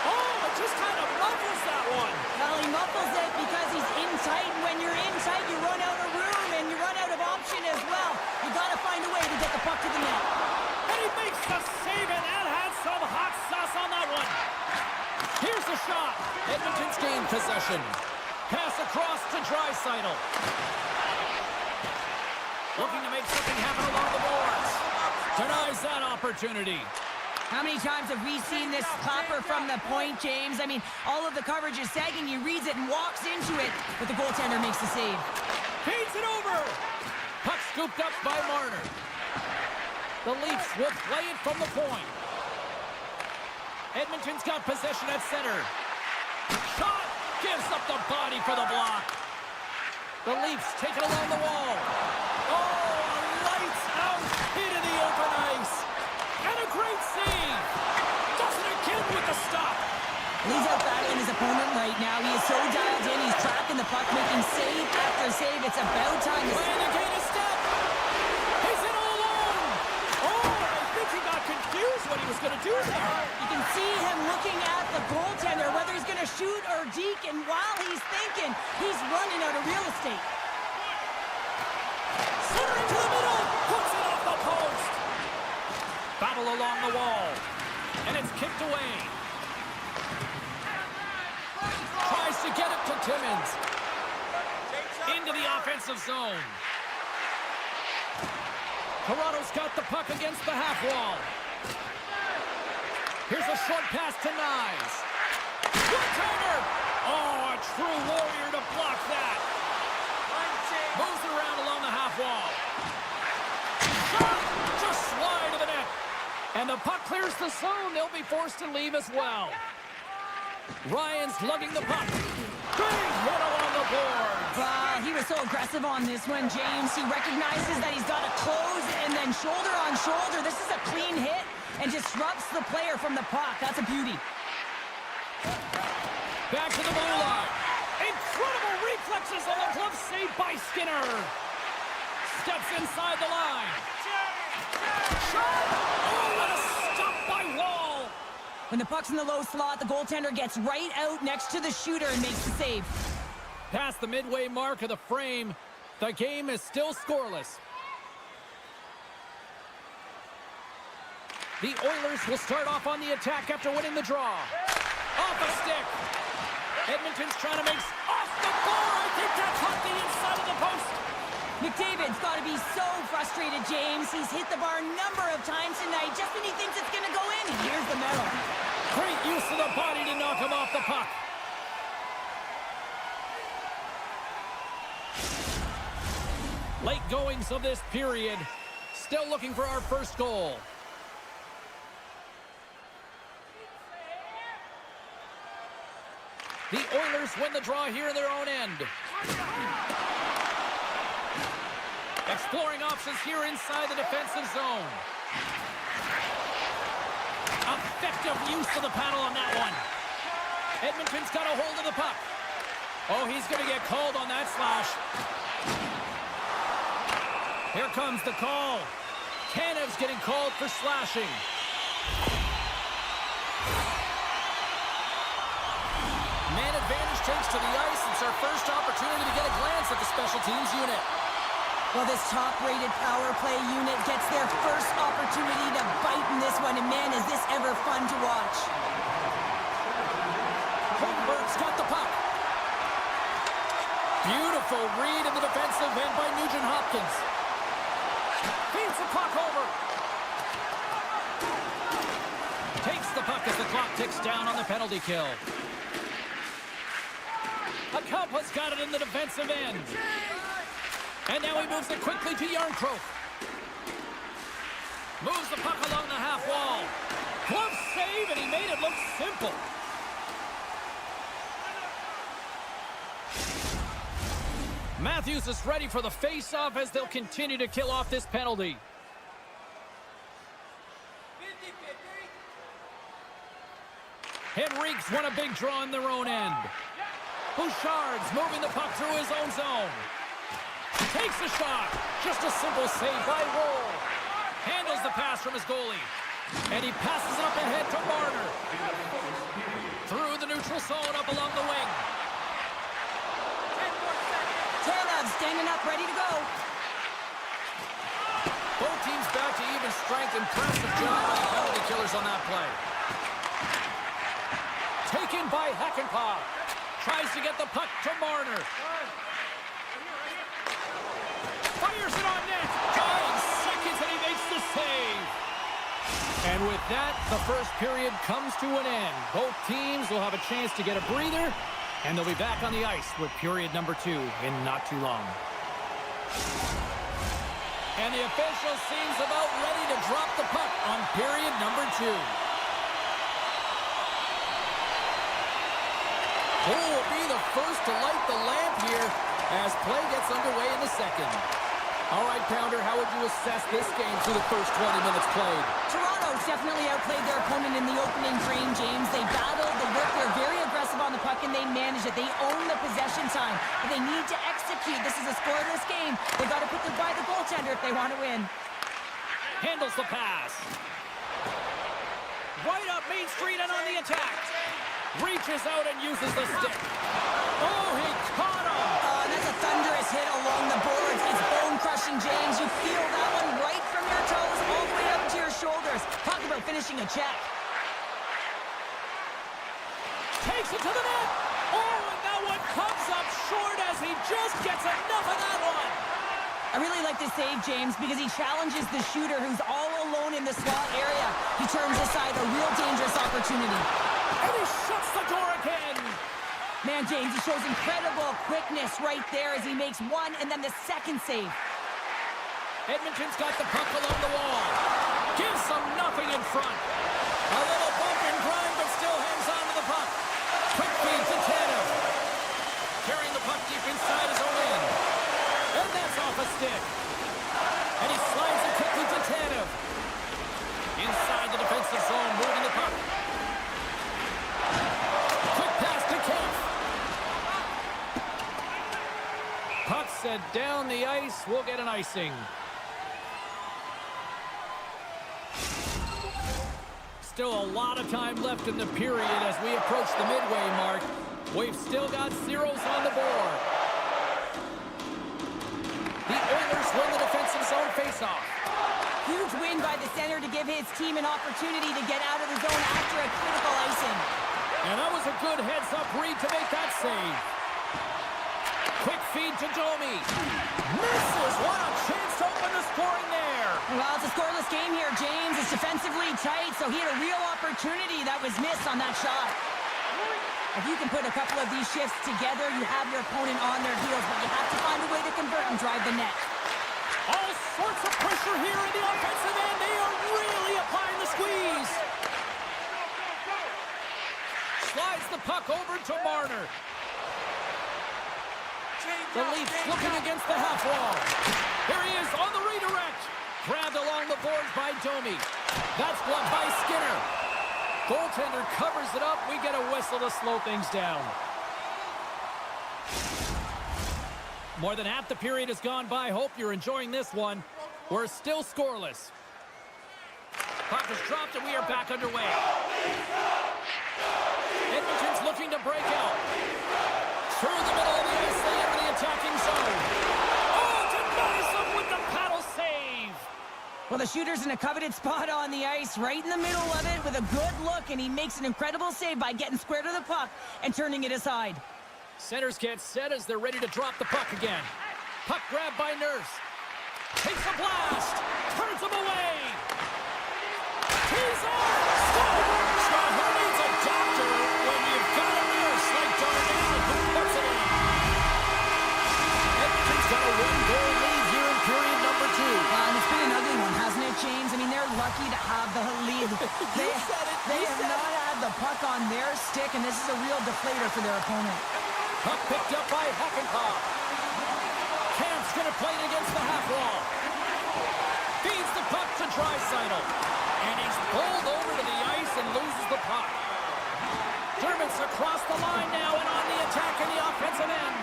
Oh, it just kind of muffles that one. Well, he muffles it because he's in tight. And when you're in tight, you run out of room and you run out of option as well. You got to find a way to get the puck to the net. And he makes the save, and that had some hot sauce on that one. Here's the shot. Edmonton's gained possession. Pass across to Draisaitl. Looking to make something happen along the boards. Denies that opportunity. How many times have we seen this clapper from the point, James? I mean, all of the coverage is sagging. He reads it and walks into it, but the goaltender makes the save. Feeds it over. Puck scooped up by Marner. The Leafs will play it from the point. Edmonton's got possession at center. Shot! Gives up the body for the block. The Leafs take it along the wall. Oh, a lights-out hit in the open ice. And a great save. Does it again with the stop. He's out battling his opponent right now. He is so dialed in. He's tracking the puck, making save after save. It's about time to... Playing to gain a step. He's in all alone. Oh, I think he got confused what he was going to do there. You can see him looking at the goaltender, whether he's going to shoot or deke, and while he's thinking, he's running out of real estate. Center into the middle. Puts it off the post. Battle along the wall. And it's kicked away. Tries to get it to Timmins. Into the offensive zone. Toronto's got the puck against the half wall. Here's a short pass to Nyes. One-timer! Oh, a true warrior to block that. Moves it around along the half wall. Shot! Just slide to the net. And the puck clears the zone. They'll be forced to leave as well. Ryan's lugging the puck. Big hit along the boards. He was so aggressive on this one, James. He recognizes that he's got to close and then shoulder on shoulder. This is a clean hit and disrupts the player from the puck. That's a beauty. Back to the blue line. Incredible reflexes on the glove save by Skinner. Steps inside the line. Shot! Oh, what a stop by Wall. When the puck's in the low slot, the goaltender gets right out next to the shooter and makes the save. Past the midway mark of the frame, the game is still scoreless. The Oilers will start off on the attack after winning the draw. Off a stick. Edmonton's trying to make... Off the bar! I think that caught the inside of the post. McDavid's got to be so frustrated, James. He's hit the bar a number of times tonight just when he thinks it's going to go in. Here's the medal. Great use of the body to knock him off the puck. Late goings of this period. Still looking for our first goal. The Oilers win the draw here in their own end. Exploring options here inside the defensive zone. Effective use of the paddle on that one. Edmonton's got a hold of the puck. Oh, he's going to get called on that slash. Here comes the call. Tanev's getting called for slashing. Man advantage takes to the ice. It's our first opportunity to get a glance at the special teams unit. Well, this top-rated power play unit gets their first opportunity to bite in this one, and man, is this ever fun to watch. Holmberg's got the puck. Beautiful read in the defensive end by Nugent-Hopkins. Feeds the puck over. Takes the puck as the clock ticks down on the penalty kill. Akampa's got it in the defensive end. And now he moves it quickly to Yarncroke. Moves the puck along the half wall. Glove save, it look simple. Matthews is ready for the face-off as they'll continue to kill off this penalty. Henrique's won a big draw in their own end. Bouchard's moving the puck through his own zone. Takes the shot. Just a simple save by Woll. Handles the pass from his goalie. And he passes it up ahead to Marner. Through the neutral zone up along the wing. Tanev standing up, ready to go. Both teams back to even strength. Impressive job by the penalty killers on that play. Taken by Hakanpää. Tries to get the puck to Marner. Fires it on net. 9 seconds and he makes the save. And with that, the first period comes to an end. Both teams will have a chance to get a breather, and they'll be back on the ice with period number 2 in not too long. And the official seems about ready to drop the puck on period number 2. Who will be the first to light the lamp here as play gets underway in the second? All right, Pounder, how would you assess this game through the first 20 minutes played? Toronto's definitely outplayed their opponent in the opening frame, James. They battled the work. They're very aggressive on the puck, and they manage it. They own the possession time, but they need to execute. This is a scoreless game. They've got to put by the goaltender if they want to win. Handles the pass. Right up Main Street and on the attack. Reaches out and uses the stick. Oh, he caught him. That's a thunderous hit along the boards. It's bone-crushing, James. You feel that one right from your toes all the way up to your shoulders. Talk about finishing a check. Takes it to the net. Oh, and that one comes up short as he just gets enough of that one. I really like this save, James, because he challenges the shooter who's all alone in the slot area. He turns aside a real dangerous opportunity. And he shuts the door again. Man, James, he shows incredible quickness right there as he makes one and then the second save. Edmonton's got the puck along the wall. Gives them nothing in front. A little bump and grind, but still hangs on to the puck. Quick feed to Tanev. Carrying the puck deep inside his own end. And that's off a stick. And he slides it quickly to Tanev. Inside the defensive zone, moving the puck. Quick pass to Kemp. Puck set down the ice. We'll get an icing. Still a lot of time left in the period as we approach the midway mark. We've still got zeros on the board. The Oilers win the defensive zone faceoff. Huge win by the center to give his team an opportunity to get out of the zone after a critical icing. And that was a good heads-up read to make that save. Quick feed to Domi. Misses. What a chance to open the scoring there. Well, it's a scoreless game here, James. It's defensively tight, so he had a real opportunity that was missed on that shot. If you can put a couple of these shifts together, you have your opponent on their heels, but you have to find a way to convert and drive the net. All sorts of pressure here in the offensive end. They are really applying the squeeze. Slides the puck over to Marner. The Leafs looking against the half wall. Here he is on the redirect. Grabbed along the boards by Domi. That's blocked by Skinner. Goaltender covers it up. We get a whistle to slow things down. More than half the period has gone by. Hope you're enjoying this one. We're still scoreless. Puck is dropped and we are back underway. Edmonton's looking to break out. Through the middle of the ice, they enter the attacking zone. Oh, denies them with the paddle save. Well, the shooter's in a coveted spot on the ice, right in the middle of it with a good look, and he makes an incredible save by getting square to the puck and turning it aside. Centers get set as they're ready to drop the puck again. Puck grabbed by Nurse. Takes a blast. Turns him away. He's on. Scott, who needs a doctor when you've got a nurse like Darnell who puts it in? Edmonton's got a one-goal lead here in period number 2. And it's been an ugly one, hasn't it, James? I mean, they're lucky to have the lead. They have not had the better for their opponent. Puck picked up by Hackenpah. Camp's going to play it against the half wall. Feeds the puck to Draisaitl. And he's pulled over to the ice and loses the puck. Dermott's across the line now and on the attack in the offensive end.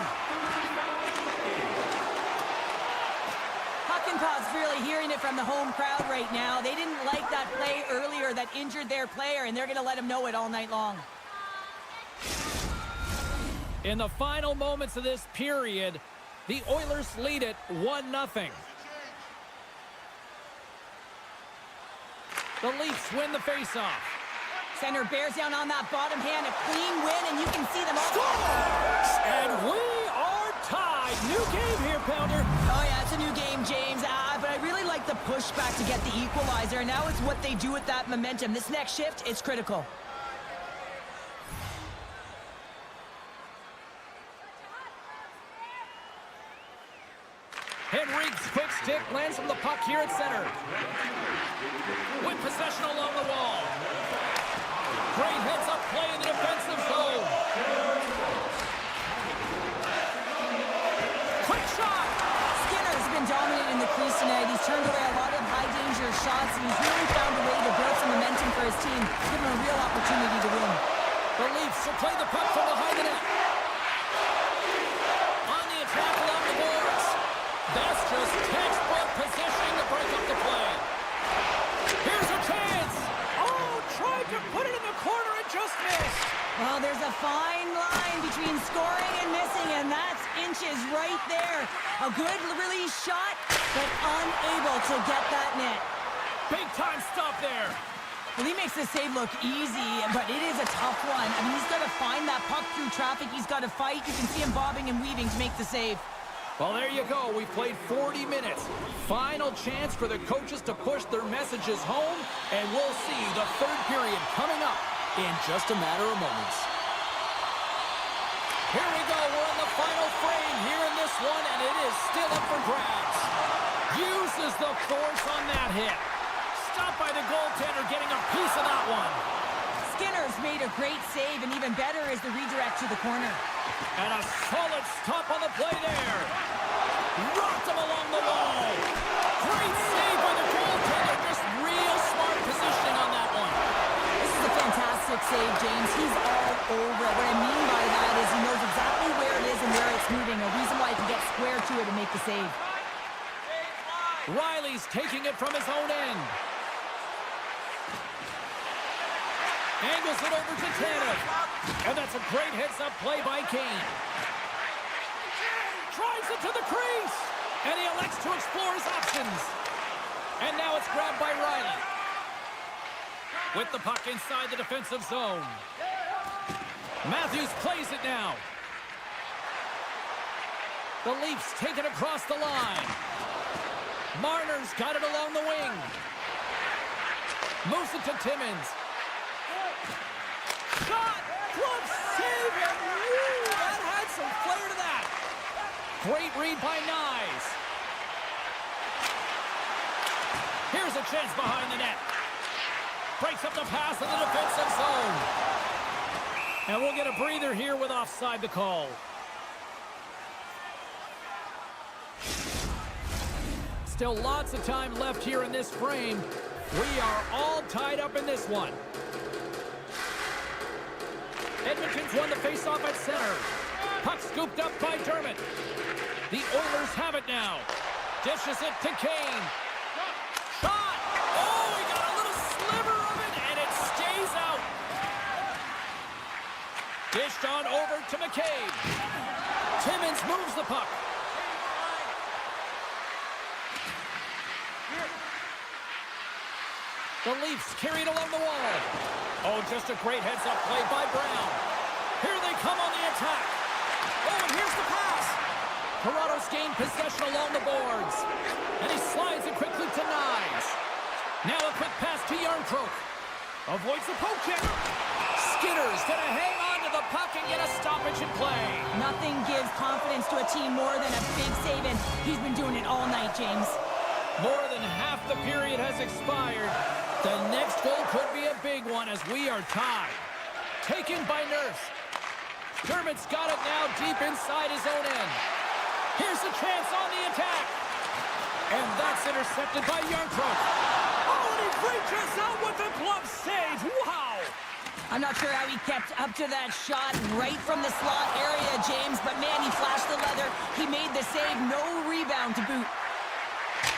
Hackenpah's really hearing it from the home crowd right now. They didn't like that play earlier that injured their player, and they're going to let him know it all night long. In the final moments of this period, the Oilers lead it 1-0. The Leafs win the faceoff. Center bears down on that bottom hand, a clean win, and you can see them all. Scores! And we are tied. New game here, Pounder. Oh, yeah, it's a new game, James. But I really like the pushback to get the equalizer, and now it's what they do with that momentum. This next shift, it's critical. Henrique's quick stick lands from the puck here at center. With possession along the wall. Great heads-up play in the defensive zone. Quick shot! Skinner's been dominant in the crease tonight. He's turned away a lot of high-danger shots, and he's really found a way to build some momentum for his team, give him a real opportunity to win. The Leafs will play the puck from behind the net. On the attack along the boards. That's just textbook positioning to break up the play. Here's a chance. Oh, tried to put it in the corner and just missed. Well, there's a fine line between scoring and missing, and that's inches right there. A good release shot, but unable to get that net. Big time stop there. Well, he makes the save look easy, but it is a tough one. I mean, he's got to find that puck through traffic. He's got to fight. You can see him bobbing and weaving to make the save. Well, there you go. We've played 40 minutes. Final chance for the coaches to push their messages home, and we'll see the third period coming up in just a matter of moments. Here we go. We're in the final frame here in this one, and it is still up for grabs. Uses the force on that hit. Stopped by the goaltender getting a piece of that one. Skinner's made a great save, and even better is the redirect to the corner. And a solid stop on the play there. Rocked him along the wall. Great save by the goaltender. Just real smart positioning on that one. This is a fantastic save, James. He's all over it. What I mean by that is he knows exactly where it is and where it's moving. A reason why he can get square to it and make the save. Riley's taking it from his own end. Angles it over to Tanev. And that's a great heads-up play by Kane. Drives it to the crease. And he elects to explore his options. And now it's grabbed by Riley. With the puck inside the defensive zone. Matthews plays it now. The Leafs take it across the line. Marner's got it along the wing. Moves it to Timmins. Shot! Glove save! And woo, that had some flair to that. Great read by Nyes. Here's a chance behind the net. Breaks up the pass in the defensive zone. And we'll get a breather here with offside the call. Still lots of time left here in this frame. We are all tied up in this one. Edmonton's won the faceoff at center. Puck scooped up by Dermott. The Oilers have it now. Dishes it to Kane. Shot! Oh, he got a little sliver of it, and it stays out. Dished on over to McCabe. Timmins moves the puck. The Leafs carried along the wall. Oh, just a great heads-up play by Brown. Here they come on the attack. Oh, and here's the pass. Toronto's gained possession along the boards. And he slides it quickly to Nyes. Now a quick pass to Yarncroke. Avoids the poke check. Skinner's going to hang on to the puck and get a stoppage in play. Nothing gives confidence to a team more than a big save, and he's been doing it all night, James. More than half the period has expired. The next goal could be a big one as we are tied. Taken by Nurse. Dermott's got it now deep inside his own end. Here's a chance on the attack. And that's intercepted by Yarncroke. Oh, and he reaches out with the glove save. Wow! I'm not sure how he kept up to that shot right from the slot area, James, but man, he flashed the leather. He made the save, no rebound to boot.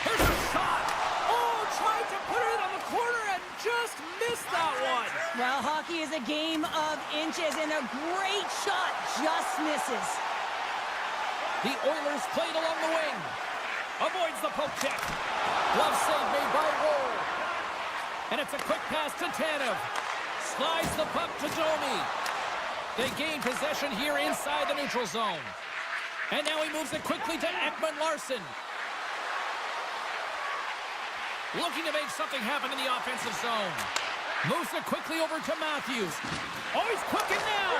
Here's a shot. Oh, tried to put it on the corner and just missed that one. Well, hockey is a game of inches, and a great shot just misses. The Oilers played along the wing. Avoids the poke check. Glove save made by Roll. And it's a quick pass to Tanev. Slides the puck to Domi. They gain possession here inside the neutral zone. And now he moves it quickly to Ekman-Larsson. Looking to make something happen in the offensive zone. Moves it quickly over to Matthews. Oh, he's cooking now.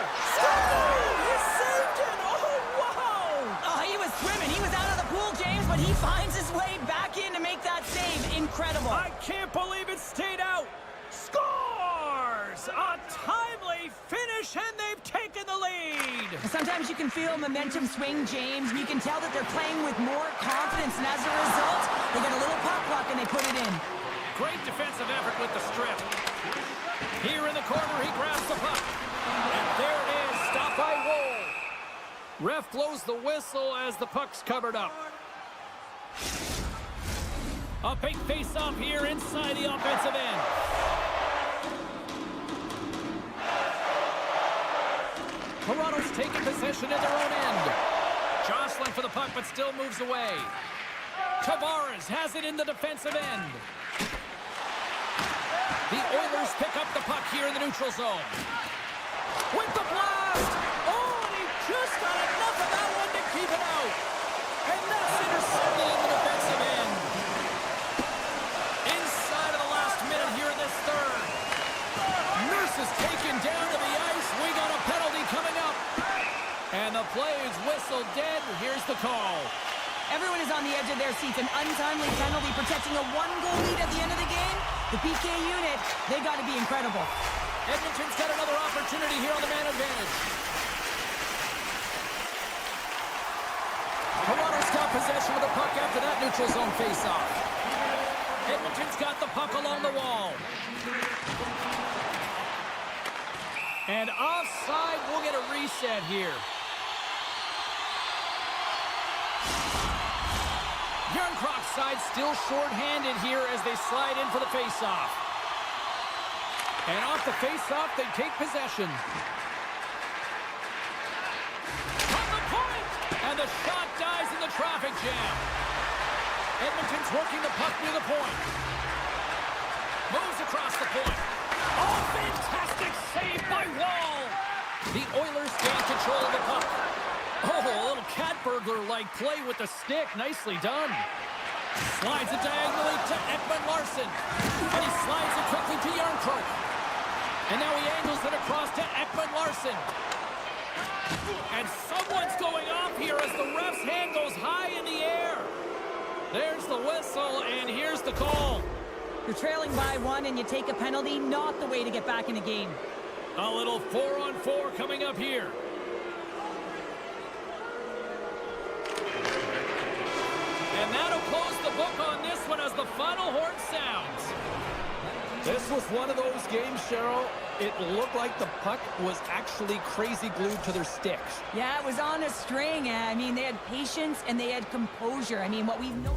He saved it. Oh, wow. Oh, he was swimming. He was out of the pool, James, but he finds his way back in to make that save. Incredible. I can't believe it stayed out. Scores! A timely finish, and they've taken the lead. Sometimes you can feel momentum swing, James, and you can tell that they're playing with more confidence, and as a result, they get a little puck luck and they put it in. Great defensive effort with the strip. Here in the corner, he grabs the puck. And there it is, stopped by Woll. Ref blows the whistle as the puck's covered up. A big face-off here inside the offensive end. Toronto's taking possession in their own end. Jostling for the puck, but still moves away. Tavares has it in the defensive end. The Oilers pick up the puck here in the neutral zone. With the blast! Oh, and he just got enough of that one to keep it out. And that's intercepted in the defensive end. Inside of the last minute here in this third. Nurse is taken down to the ice. We got a penalty coming up. And the play is whistled dead. Here's the call. Everyone is on the edge of their seats. An untimely penalty protecting a one-goal lead at the end of the game. The PK unit, they got to be incredible. Edmonton's got another opportunity here on the man advantage. Toronto's got possession of the puck after that neutral zone faceoff. Edmonton's got the puck along the wall. And offside, we'll get a reset here. Yarncroft's side still short-handed here as they slide in for the face-off. And off the face-off, they take possession. On the point! And the shot dies in the traffic jam. Edmonton's working the puck near the point. Moves across the point. Oh, fantastic save by Wall! The Oilers gain control of the puck. Oh, a little cat burglar-like play with the stick. Nicely done. Slides it diagonally to Ekman-Larsson. And he slides it quickly to Yarncroke. And now he angles it across to Ekman-Larsson. And someone's going off here as the ref's hand goes high in the air. There's the whistle, and here's the call. You're trailing by one and you take a penalty, not the way to get back in the game. A little 4-on-4 coming up here. And that'll close the book on this one as the final horn sounds. This was one of those games, Cheryl. It looked like the puck was actually crazy glued to their sticks. Yeah, it was on a string. I mean, they had patience and they had composure. I mean, what we've known...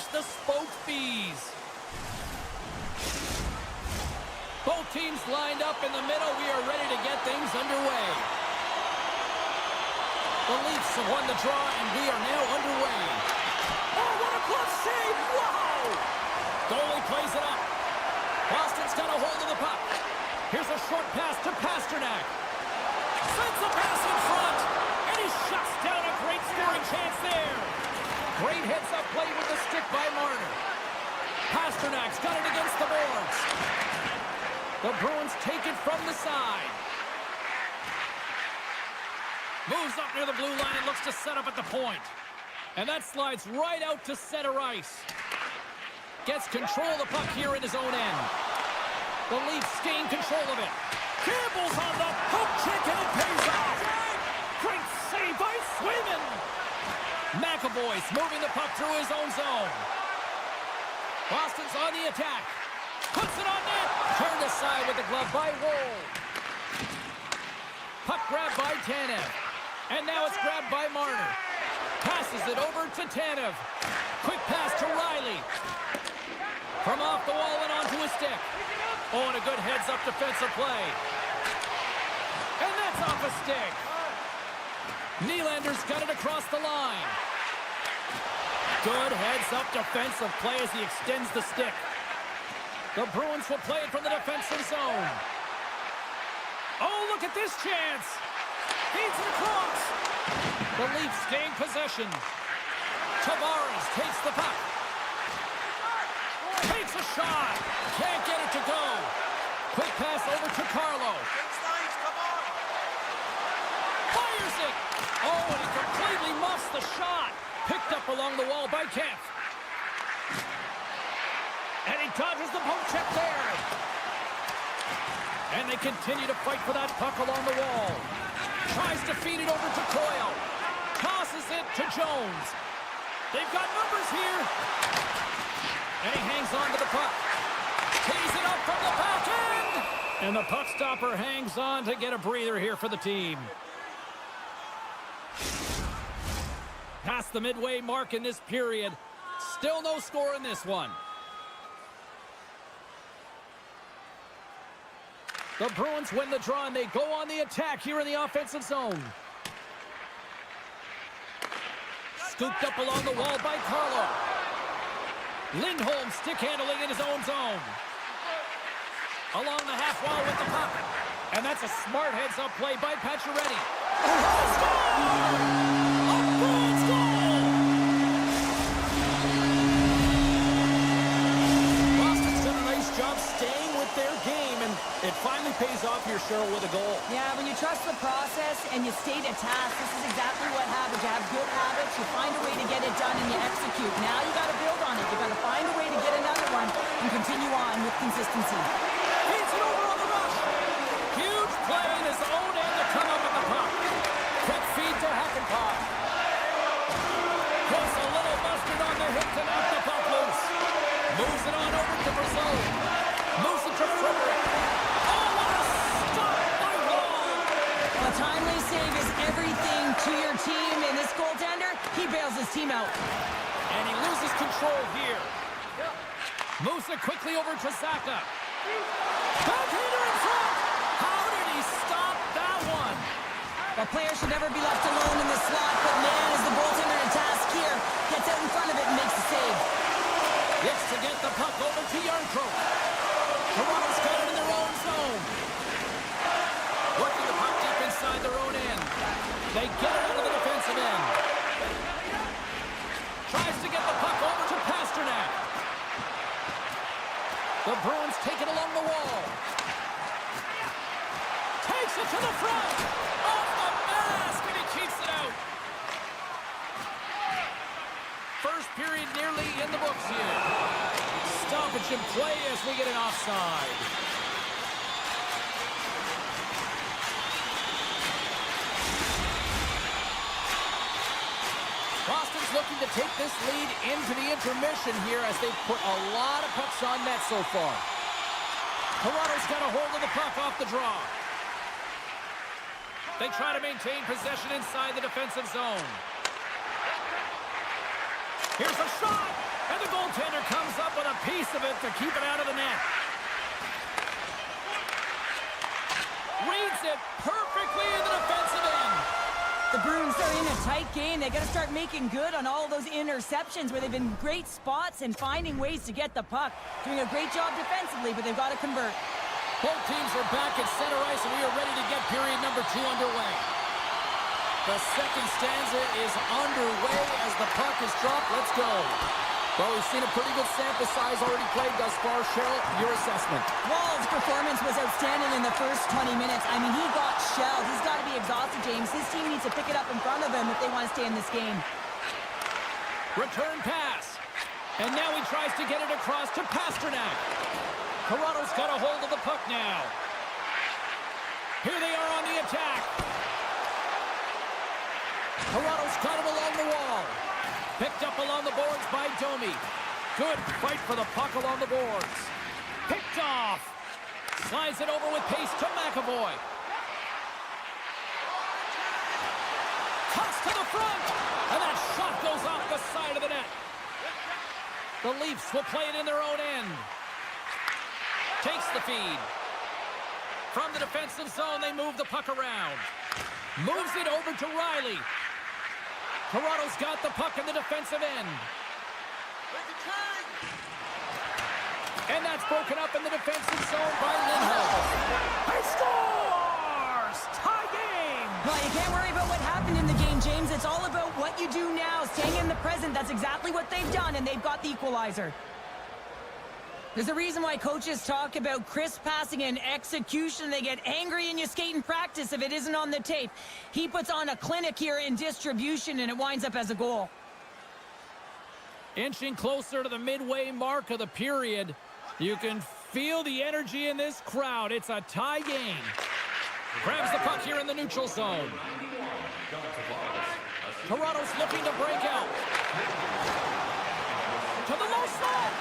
Watch the spoked bees. Both teams lined up in the middle. We are ready to get things underway. The Leafs have won the draw, and we are now underway. Oh, what a glove save! Wow! Goalie plays it up. Boston's got a hold of the puck. Here's a short pass to Pasternak. Sends the pass in front, and he shuts down a great scoring chance there. Great heads-up play with the stick by Marner. Pasternak's got it against the boards. The Bruins take it from the side. Moves up near the blue line and looks to set up at the point. And that slides right out to center ice. Gets control of the puck here in his own end. The Leafs gain control of it. Campbell's on the poke check and it pays off. Great save by Swayman. McAvoy's moving the puck through his own zone. Boston's on the attack. Puts it on net. Turned aside with the glove by Woll. Puck grabbed by Tanev. And now it's grabbed by Marner. Passes it over to Tanev. Quick pass to Riley. From off the wall and onto his stick. Oh, and a good heads-up defensive play. And that's off a stick. Nylander's got it across the line. Good heads-up defensive play as he extends the stick. The Bruins will play it from the defensive zone. Oh, look at this chance. Feeds it across. The Leafs gain possession. Tavares takes the puck. Takes a shot. Can't get it to go. Quick pass over to Carlo. Fires it. Oh, and he completely muffs the shot. Picked up along the wall by Kemp. And he dodges the poke check there. And they continue to fight for that puck along the wall. Tries to feed it over to Coyle. Tosses it to Jones. They've got numbers here. And he hangs on to the puck. Tees it up from the back end. And the puck stopper hangs on to get a breather here for the team. Past the midway mark in this period. Still no score in this one. The Bruins win the draw and they go on the attack here in the offensive zone. Scooped up along the wall by Carlo. Lindholm stick handling in his own zone. Along the half wall with the puck. And that's a smart heads-up play by Pacioretty. A Bruins goal! Boston's done a nice job staying with their game, and it finally pays off here, Cheryl, with a goal. Yeah, when you trust the process and you stay to task, this is exactly what happens. You have good habits, you find a way to get it done, and you execute. Now you got to build on it. You got to find a way to get another one and continue on with consistency. Feeds it over on the rush. Huge play in his own end to come up with the puck. Quick feed to Hakanpää. Puts a little mustard on the hip to knock the puck loose. Moves it on over to Brazil. Moves it to Frederick. Oh, what a stop by Wall. A timely save is everything to your team, and this goaltender, he bails his team out. And he loses control here. Moves it quickly over to Zacha. Backhander in front. How did he stop that one? A player should never be left alone in the slot, but man, is the goaltender to task here. Gets out in front of it and makes the save. Gets to get the puck over to Yarncroke. Toronto's got it in their own zone. Working the puck deep inside their own end. They get it out of the defensive end. Tries to get the puck over to Pasternak. The Bruins take it along the wall. Takes it to the front. Off the mask, and he keeps it out. First period nearly in the books here. Stoppage in play as we get an offside. Boston's looking to take this lead into the intermission here as they've put a lot of pucks on net so far. Toronto's got a hold of the puck off the draw. They try to maintain possession inside the defensive zone. Here's a shot, And the goaltender comes up with a piece of it to keep it out of the net. Reads it perfectly in the defensive end. The Bruins are in a tight game. They got to start making good on all those interceptions where they've been great spots and finding ways to get the puck. Doing a great job defensively, but they've got to convert. Both teams are back at center ice, and we are ready to get period number 2 underway. The second stanza is underway as the puck is dropped. Let's go. Well, we've seen a pretty good sample size already played thus far. Cheryl, your assessment. Wall's performance was outstanding in the first 20 minutes. I mean, he got shelled. He's got to be exhausted, James. His team needs to pick it up in front of him if they want to stay in this game. Return pass. And now he tries to get it across to Pasternak. Toronto's got a hold of the puck now. Here they are on the attack. Toronto's got it along the wall. Picked up along the boards by Domi. Good fight for the puck along the boards. Picked off. Slides it over with pace to McAvoy. Toss to the front. And that shot goes off the side of the net. The Leafs will play it in their own end. Takes the feed. From the defensive zone, they move the puck around. Moves it over to Riley. Toronto's got the puck in the defensive end. And that's broken up in the defensive zone by Lindholm. He scores! Tie game! Well, you can't worry about what happened in the game, James. It's all about what you do now, staying in the present. That's exactly what they've done, and they've got the equalizer. There's a reason why coaches talk about crisp passing and execution. They get angry and you skate in practice if it isn't on the tape. He puts on a clinic here in distribution, and it winds up as a goal. Inching closer to the midway mark of the period. You can feel the energy in this crowd. It's a tie game. Grabs the puck here in the neutral zone. Toronto's looking to break out. To the low slot.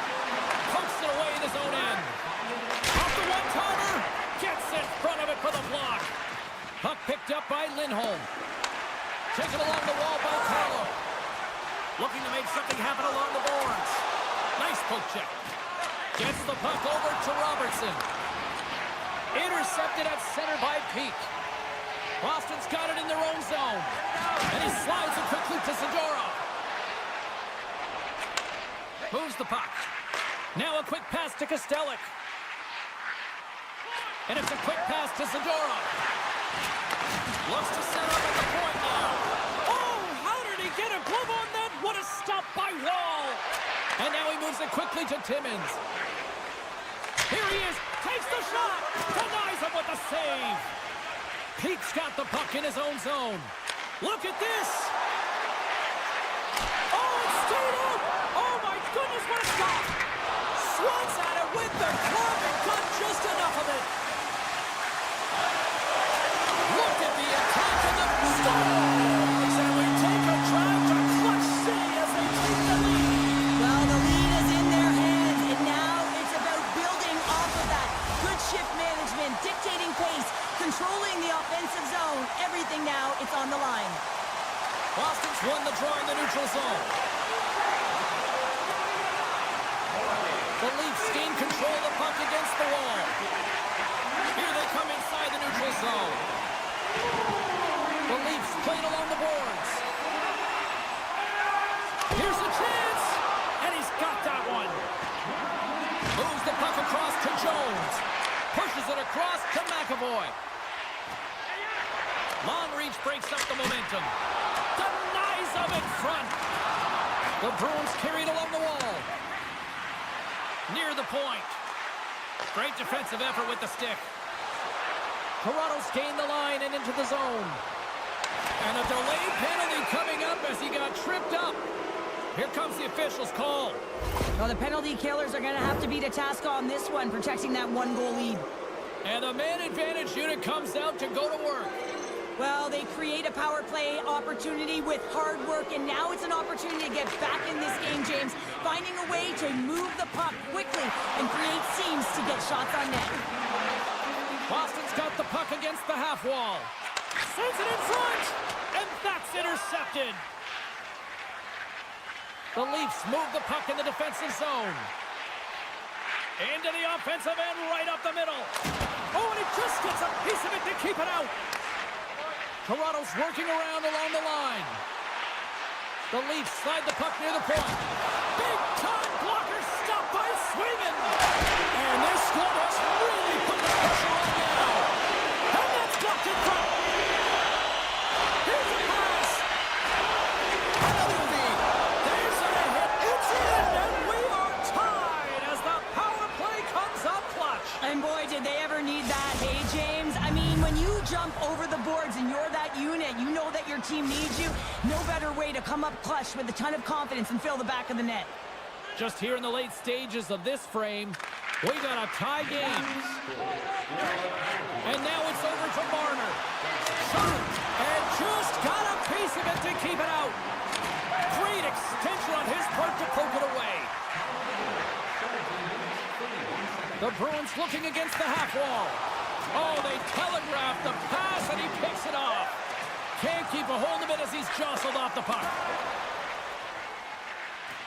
Pokes it away in his own end. Off the one-timer. Gets in front of it for the block. Puck picked up by Lindholm. Taken along the wall by Carlo. Looking to make something happen along the boards. Nice poke check. Gets the puck over to Robertson. Intercepted at center by Peak. Boston's got it in their own zone. And he slides it quickly to Zadorov. Moves the puck. Now a quick pass to Kostelic. And it's a quick pass to Zadorov. Looks to set up at the point now. Oh, how did he get a glove on that? What a stop by Wall. And now he moves it quickly to Timmins. Here he is. Takes the shot. Denies him with the save. Pete's got the puck in his own zone. Look at this. Oh, it stayed out. Oh, my goodness, what a stop. Swats at it with the glove and got just enough of it. Look at the attack of the Stars. And we take a drive to Clutch City as they take the lead. Well, the lead is in their hands, and now it's about building off of that. Good shift management, dictating pace, controlling the offensive zone. Everything now, it's on the line. Boston's won the draw in the neutral zone. The Leafs gain control of the puck against the wall. Here they come inside the neutral zone. The Leafs played along the boards. Here's the chance, and he's got that one. Moves the puck across to Jones. Pushes it across to McAvoy. Long reach breaks up the momentum. Denies him in front. The Bruins carried along the wall. Near the point. Great defensive effort with the stick. Toronto's gained the line and into the zone. And a delayed penalty coming up as he got tripped up. Here comes the official's call. Well, the penalty killers are going to have to beat a task on this one, protecting that one-goal lead. And the man advantage unit comes out to go to work. Well, they create a power play opportunity with hard work, and now it's an opportunity to get back in this game, James. Finding a way to move the puck quickly and create seams to get shots on net. Boston's got the puck against the half wall. Sends it in front, and that's intercepted. The Leafs move the puck in the defensive zone. Into the offensive end, right up the middle. Oh, and he just gets a piece of it to keep it out. Toronto's working around along the line. The Leafs slide the puck near the point. Big time blocker stopped by Swayman. And this squad has really put the pressure on now. And that's blocked in front. Here's a pass. Another feed. There's a hit. It's in, and we are tied as the power play comes up clutch. And boy, did they ever need that, hey, James? I mean, when you jump over the boards and you're that unit, you know that your team needs you. No better way to come up clutch with a ton of confidence and fill the back of the net. Just here in the late stages of this frame, we got a tie game. And now it's over to Marner. Shot, and just got a piece of it to keep it out. Great extension on his part to poke it away. The Bruins looking against the half wall. Oh, they telegraph the pass, and he picks it off. Can't keep a hold of it as he's jostled off the puck.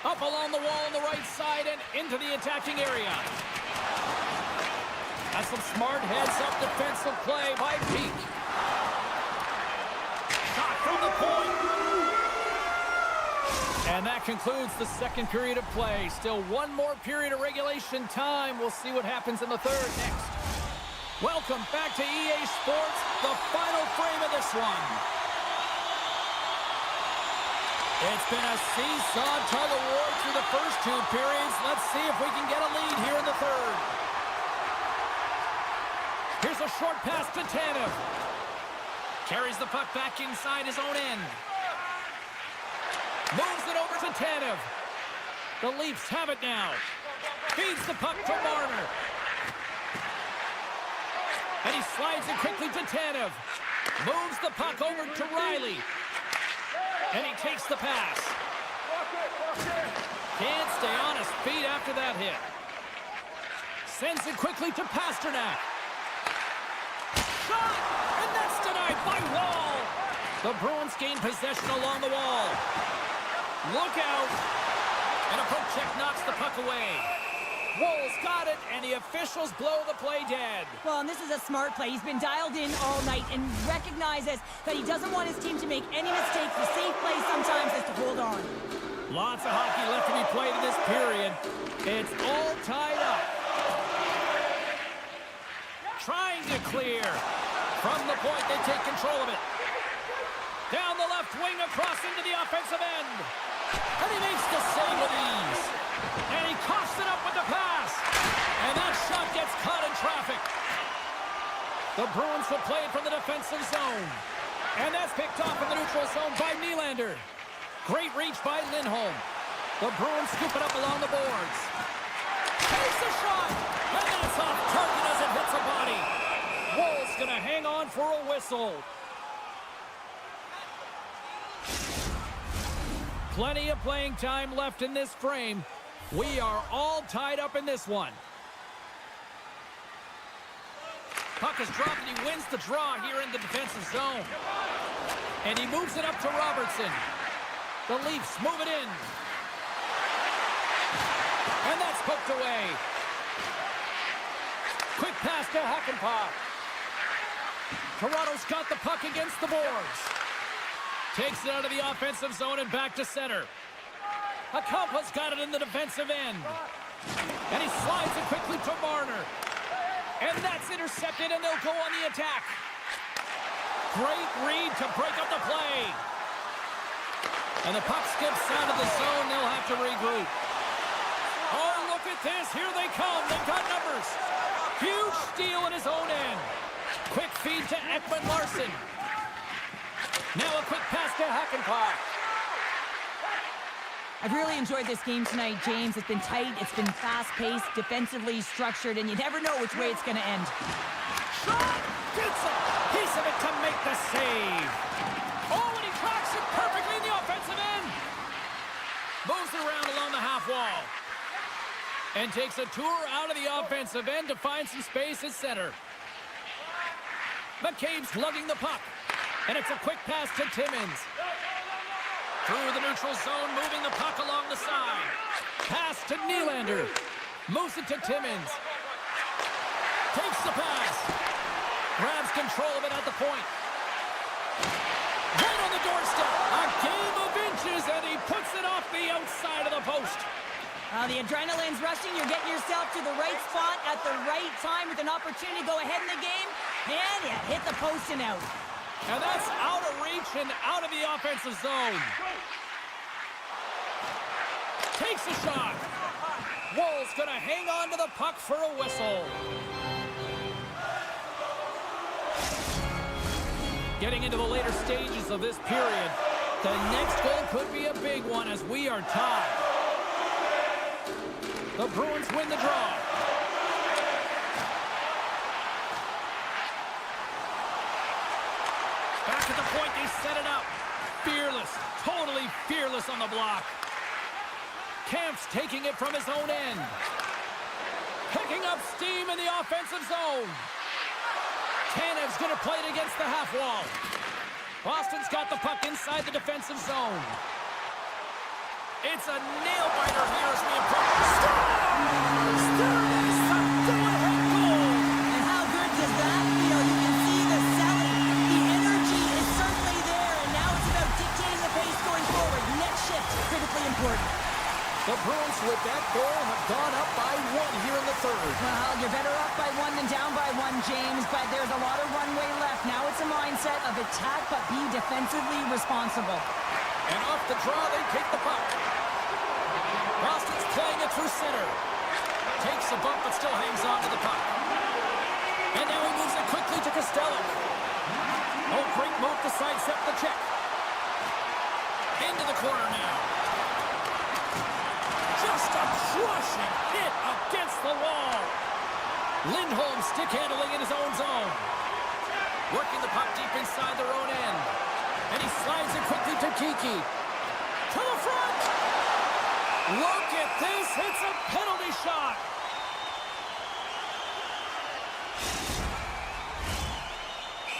Up along the wall on the right side and into the attacking area. That's some smart heads-up defensive play by Peak. Shot from the point. And that concludes the second period of play. Still one more period of regulation time. We'll see what happens in the third next. Welcome back to EA Sports, the final frame of this one. It's been a seesaw tug-of-war through the first two periods. Let's see if we can get a lead here in the third. Here's a short pass to Tanev. Carries the puck back inside his own end. Moves it over to Tanev. The Leafs have it now. Feeds the puck to Marner. And he slides it quickly to Tanev. Moves the puck over to Riley. And he takes the pass. Can't stay on his feet after that hit. Sends it quickly to Pasternak. Shot! And that's denied by Wall. The Bruins gain possession along the wall. Look out. And a poke check knocks the puck away. Wall's got it, and the officials blow the play dead. Well, and this is a smart play. He's been dialed in all night and recognizes that he doesn't want his team to make any mistakes. The safe play sometimes is to hold on. Lots of hockey left to be played in this period. It's all tied up. Trying to clear. From the point, they take control of it. Down the left wing, across into the offensive end. And he makes the save with ease. And he coughs it up with the pass. And that shot gets caught in traffic. The Bruins will play it from the defensive zone. And that's picked off in the neutral zone by Nylander. Great reach by Lindholm. The Bruins scoop it up along the boards. Takes a shot. And that's off target as it hits a body. Woll's going to hang on for a whistle. Plenty of playing time left in this frame. We are all tied up in this one. Puck is dropped and he wins the draw here in the defensive zone. And he moves it up to Robertson. The Leafs move it in. And that's poked away. Quick pass to Hakanpää. Toronto's got the puck against the boards. Takes it out of the offensive zone and back to center. Hakanpää's got it in the defensive end. And he slides it quickly to Marner. And that's intercepted, and they'll go on the attack. Great read to break up the play. And the puck skips out of the zone. They'll have to regroup. Oh, look at this. Here they come. They've got numbers. Huge steal in his own end. Quick feed to Ekman-Larsson. Now a quick pass to Hakanpää. I've really enjoyed this game tonight, James. It's been tight, it's been fast-paced, defensively structured, and you never know which way it's going to end. Shot! Gets a piece of it to make the save. Oh, and he cracks it perfectly in the offensive end. Moves it around along the half wall. And takes a tour out of the offensive end to find some space at center. McCabe's lugging the puck. And it's a quick pass to Timmins. Through the neutral zone, moving the puck along the side. Pass to Nylander. Moves it to Timmins. Takes the pass. Grabs control of it at the point. Right on the doorstep. A game of inches, and he puts it off the outside of the post. The adrenaline's rushing. You're getting yourself to the right spot at the right time with an opportunity to go ahead in the game. And you hit the post and out. And that's out of reach and out of the offensive zone. Takes a shot. Woll's going to hang on to the puck for a whistle. Getting into the later stages of this period, the next goal could be a big one as we are tied. The Bruins win the draw. Back at the point, they set it up. Fearless, totally fearless on the block. Kampf's taking it from his own end. Picking up steam in the offensive zone. Tanev's going to play it against the half wall. Boston's got the puck inside the defensive zone. It's a nail-biter here as we approach. And how good does that feel? You can see the selling. The energy is certainly there, and now it's about dictating the pace going forward. Next shift, critically important. The Bruins, with that goal, have gone up by 1 here in the third. Well, you're better up by 1 than down by 1, James, but there's a lot of runway left. Now it's a mindset of attack, but be defensively responsible. And off the draw, they take the puck. Boston's playing it through center. Takes a bump, but still hangs on to the puck. And now he moves it quickly to Costello. Oh, great move to sidestep the check. Into the corner now. Just a crushing hit against the wall. Lindholm stick handling in his own zone. Working the puck deep inside their own end. And he slides it quickly to Kiki. To the front. Look at this. It's a penalty shot.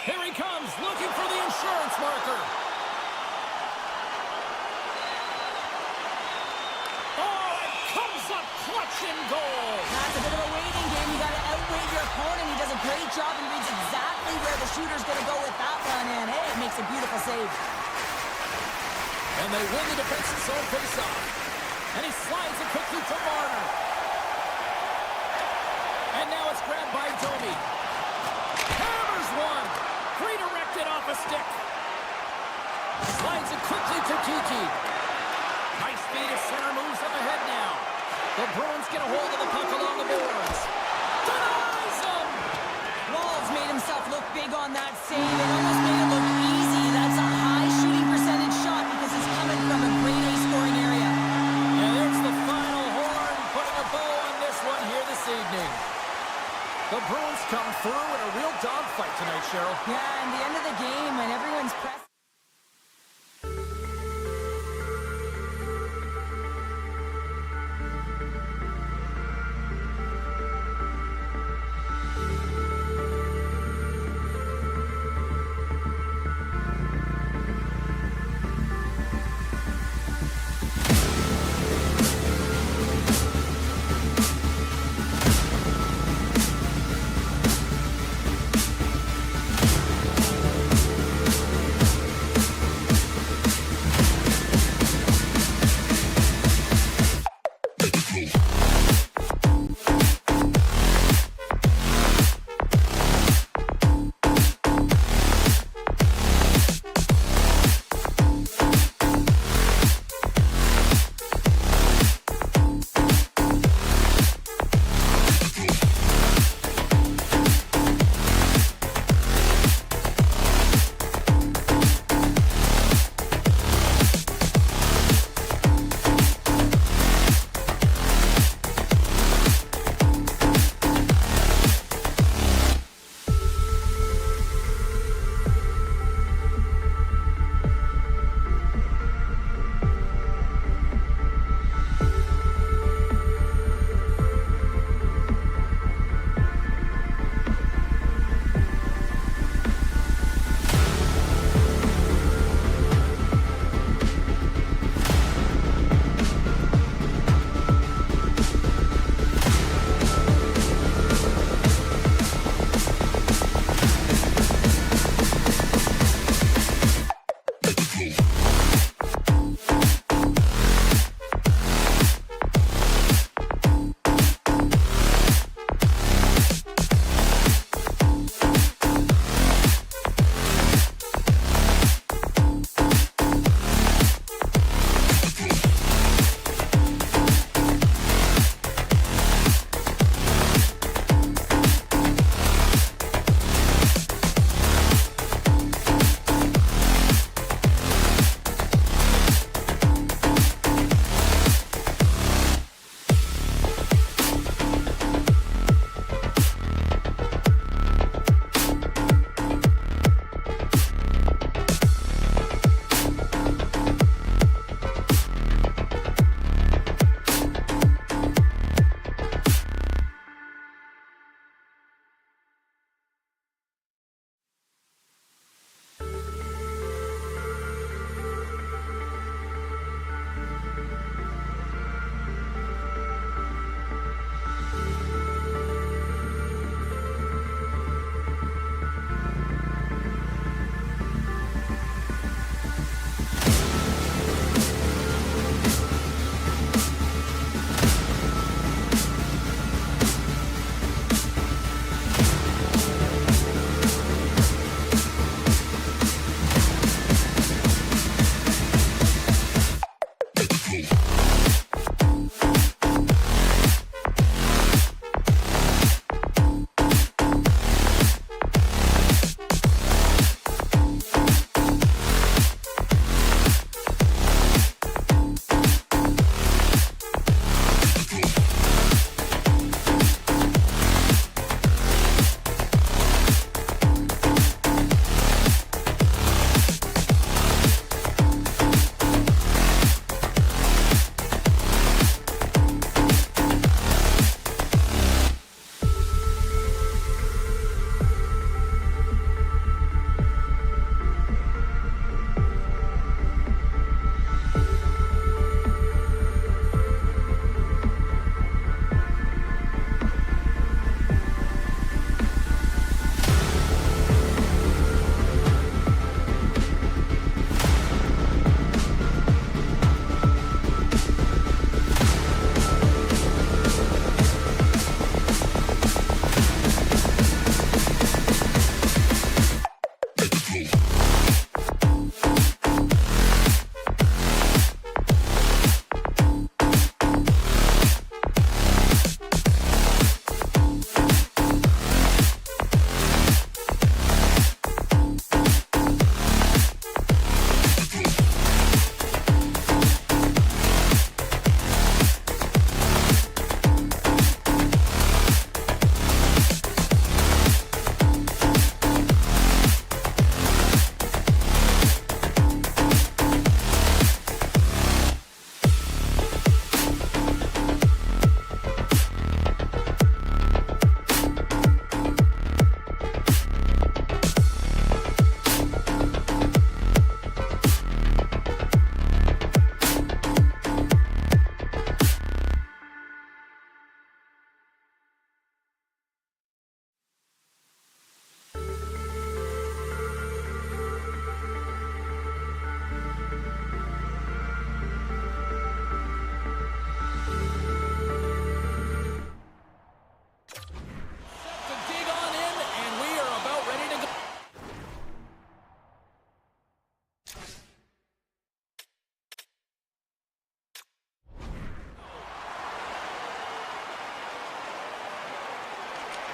Here he comes, looking for the insurance marker. Oh, it comes up clutch and goal. That's a bit of a waiting game. You got to outweigh your opponent. He does a great job and reads exactly where the shooter's going to go with that one. And, hey, it makes a beautiful save. And they win the defensive zone faceoff. And he slides it quickly to Marner. And now it's grabbed by Domi. Hammers one. Redirected off a stick. Slides it quickly to Kiki. High speed of center moves up ahead now. The Bruins get a hold of the puck along the boards. Denies him! Walls made himself look big on that save. It almost made it look easy. That's a high shooting percentage shot because it's coming from a grade A scoring area. And there's the final horn, putting a bow on this one here this evening. The Bruins come through in a real dogfight tonight, Cheryl. Yeah, and the end of the game when everyone's pressed.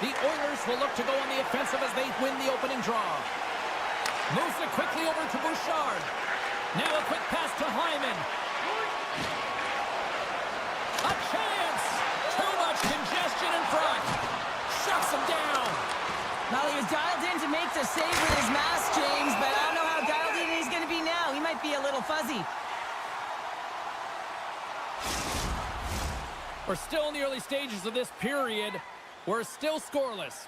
The Oilers will look to go on the offensive as they win the opening draw. Moves it quickly over to Bouchard. Now a quick pass to Hyman. A chance! Too much congestion in front. Shuts him down. Well, he was dialed in to make the save with his mask, James, but I don't know how dialed in he's going to be now. He might be a little fuzzy. We're still in the early stages of this period. We're still scoreless.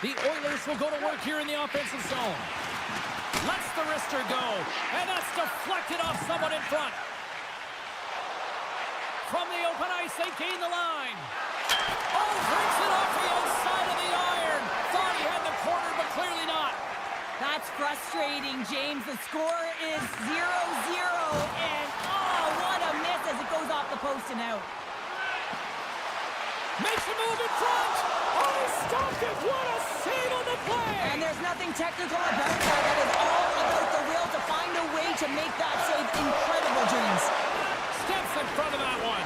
The Oilers will go to work here in the offensive zone. Lets the wrister go, and that's deflected off someone in front. From the open ice, they gain the line. Oh, brings it off the outside of the iron. Thought he had the corner, but clearly not. That's frustrating, James. The score is 0-0, and oh, what a miss as it goes off the post and out. Makes a move in front. Oh, he stopped it. What a save on the play. And there's nothing technical about that. That is all about the will to find a way to make that save incredible, James. Steps in front of that one.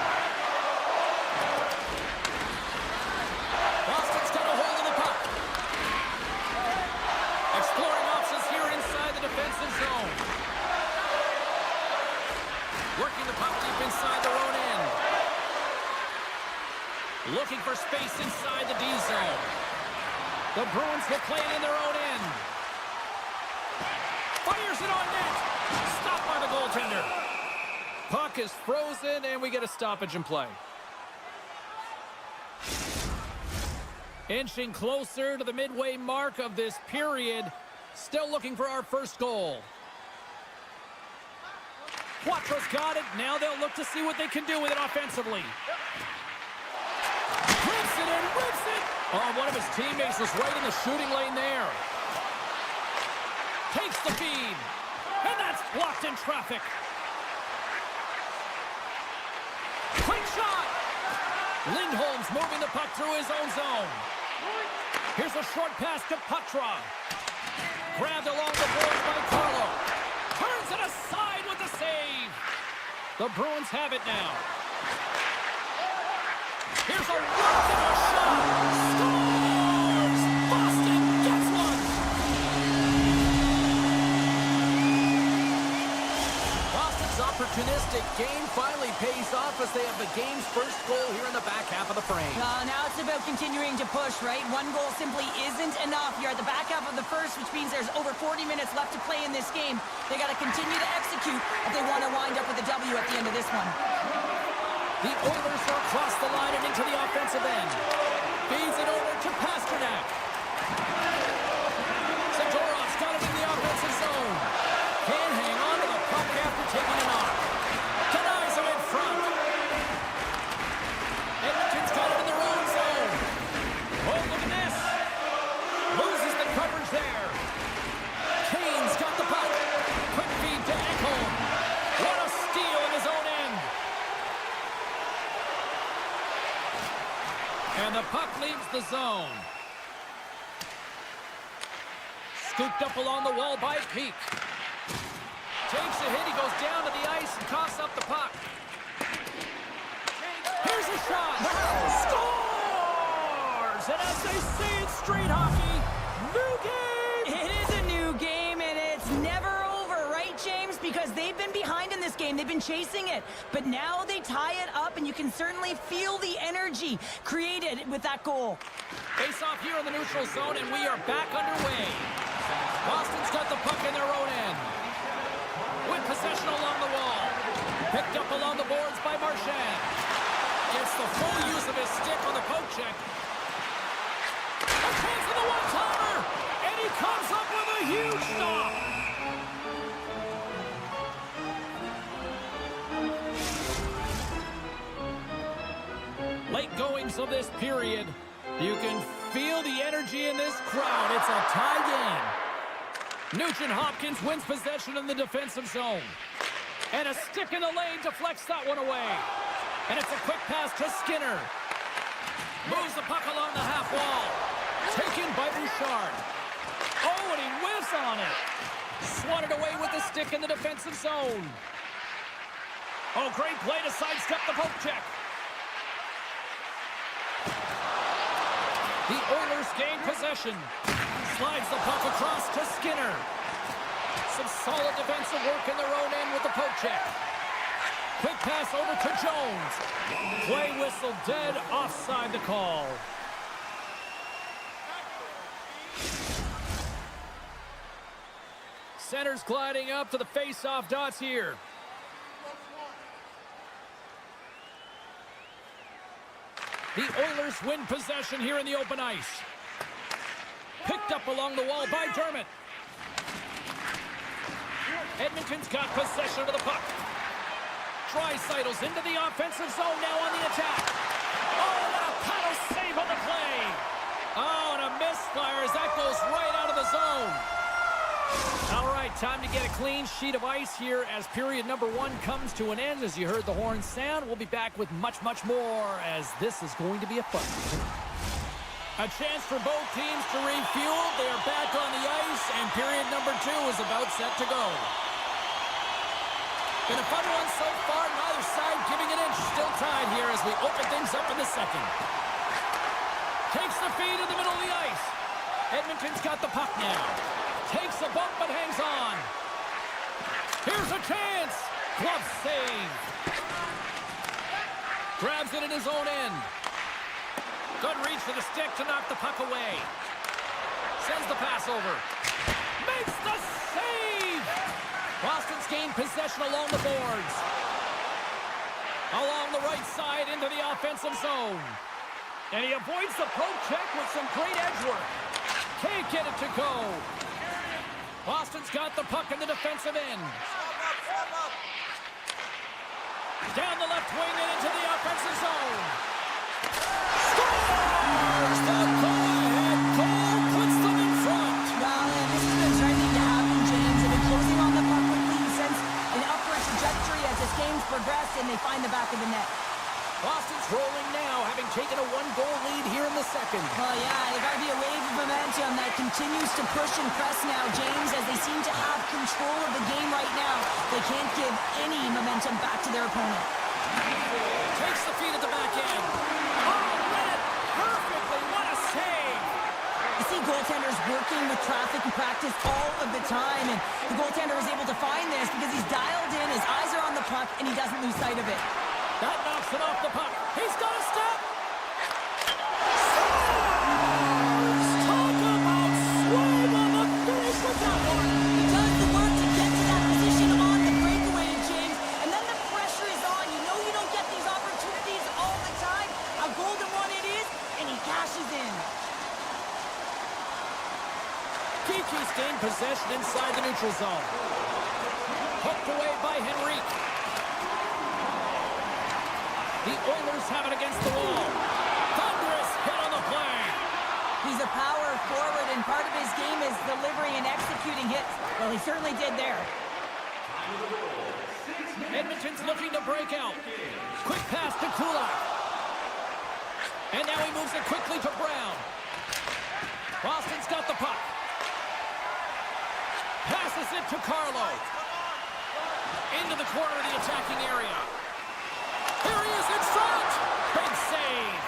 Boston's got a hold of the puck. Exploring options here inside the defensive zone. Working the puck deep inside their own end. Looking for space inside the D zone. The Bruins will play it in their own end. Fires it on net. Stopped by the goaltender. Puck is frozen, and we get a stoppage in play. Inching closer to the midway mark of this period. Still looking for our first goal. Quattro's got it. Now they'll look to see what they can do with it offensively. Rips it and rips it. Oh, one of his teammates was right in the shooting lane there. Takes the feed. And that's blocked in traffic. Quick shot. Lindholm's moving the puck through his own zone. Here's a short pass to Patra. Grabbed along the boards by Carlo. Turns it aside with the save. The Bruins have it now. Here's a rocket shot. Scores! Boston gets one. Boston's opportunistic game finally pays off as they have the game's first goal here in the back half of the frame. Now it's about continuing to push, right? One goal simply isn't enough. You're at the back half of the first, which means there's over 40 minutes left to play in this game. They got to continue to execute if they want to wind up with a W at the end of this one. The Oilers are across the line and into the offensive end. Feeds it over to Pasternak. Zadorov's got it in the offensive zone. Can't hang on to the puck after taking it off. Denies him in front. Edmonton's got it in their own zone. Oh, look at this. Loses the coverage there. Kane's got the puck. Quick feed to Ekholm. What a steal in his own end. And the puck leaves the zone. Scooped up along the wall by Peak. Takes a hit, he goes down to the ice and coughs up the puck. Here's a shot. Scores! And as they say in street hockey, new game! It is a new game, and it's never over, right, James? Because they've been behind in this game. They've been chasing it. But now they tie it up, and you can certainly feel the energy created with that goal. Face off here in the neutral zone, and we are back underway. Boston's got the puck in their own end. With possession along the wall. Picked up along the boards by Marchand. Gets the full use of his stick on the poke check. A chance for the one-timer! And he comes up with a huge stop! Late goings of this period. You can feel the energy in this crowd. It's a tie game. Nugent-Hopkins wins possession in the defensive zone. And a stick in the lane deflects that one away. And it's a quick pass to Skinner. Moves the puck along the half wall. Taken by Bouchard. Oh, and he whiffs on it. Swatted away with the stick in the defensive zone. Oh, great play to sidestep the poke check. The Oilers gain possession. Slides the puck across to Skinner. Some solid defensive work in their own end with the poke check. Quick pass over to Jones. Play whistle dead, offside the call. Center's gliding up to the face-off dots here. The Oilers win possession here in the open ice. Picked up along the wall by Dermott. Edmonton's got possession of the puck. Draisaitl into the offensive zone now on the attack. Oh, and a paddle save on the play. Oh, and a misfire as that goes right out of the zone. All right, time to get a clean sheet of ice here as period number 1 comes to an end. As you heard the horn sound, we'll be back with much, much more as this is going to be a fun. A chance for both teams to refuel. They are back on the ice, and period number 2 is about set to go. Been a fun one so far, neither side giving an inch. Still tied here as we open things up in the second. Takes the feed in the middle of the ice. Edmonton's got the puck now. Takes a bump but hangs on. Here's a chance. Glove save. Grabs it in his own end. Good reach for the stick to knock the puck away. Sends the pass over. Makes the save. Boston's gained possession along the boards. Along the right side into the offensive zone. And he avoids the poke check with some great edge work. Can't get it to go. Boston's got the puck in the defensive end. Down the left wing and into the offensive zone. Scores! The go-ahead goal puts them in front. Well, and this has been starting to happen, James. They've been closing on the puck quickly since an upward trajectory as this game's progressed, and they find the back of the net. Boston's rolling now, having taken a 1-goal lead here in the second. Well, yeah, there's got to be a wave of momentum that continues to push and press now, James, as they seem to have control of the game right now. They can't give any momentum back to their opponent. Takes the feed at the back end. Oh, read it perfectly. What a save. You see goaltenders working with traffic in practice all of the time, and the goaltender is able to find this because he's dialed in, his eyes are on the puck, and he doesn't lose sight of it. That knocks it off the puck. He's got a step. Talk about swing on the finish with that one. He does the work to get to that position on the breakaway, James, and then the pressure is on. You know you don't get these opportunities all the time. A golden one it is, and he cashes in. Kiki's gained possession inside the neutral zone. Poked away by Henrique. The Oilers have it against the wall. Thunderous hit on the play. He's a power forward, and part of his game is delivering and executing hits. Well, he certainly did there. Edmonton's looking to break out. Quick pass to Kulak. And now he moves it quickly to Brown. Boston's got the puck. Passes it to Carlo. Into the corner of the attacking area. Here he is in front. Big save.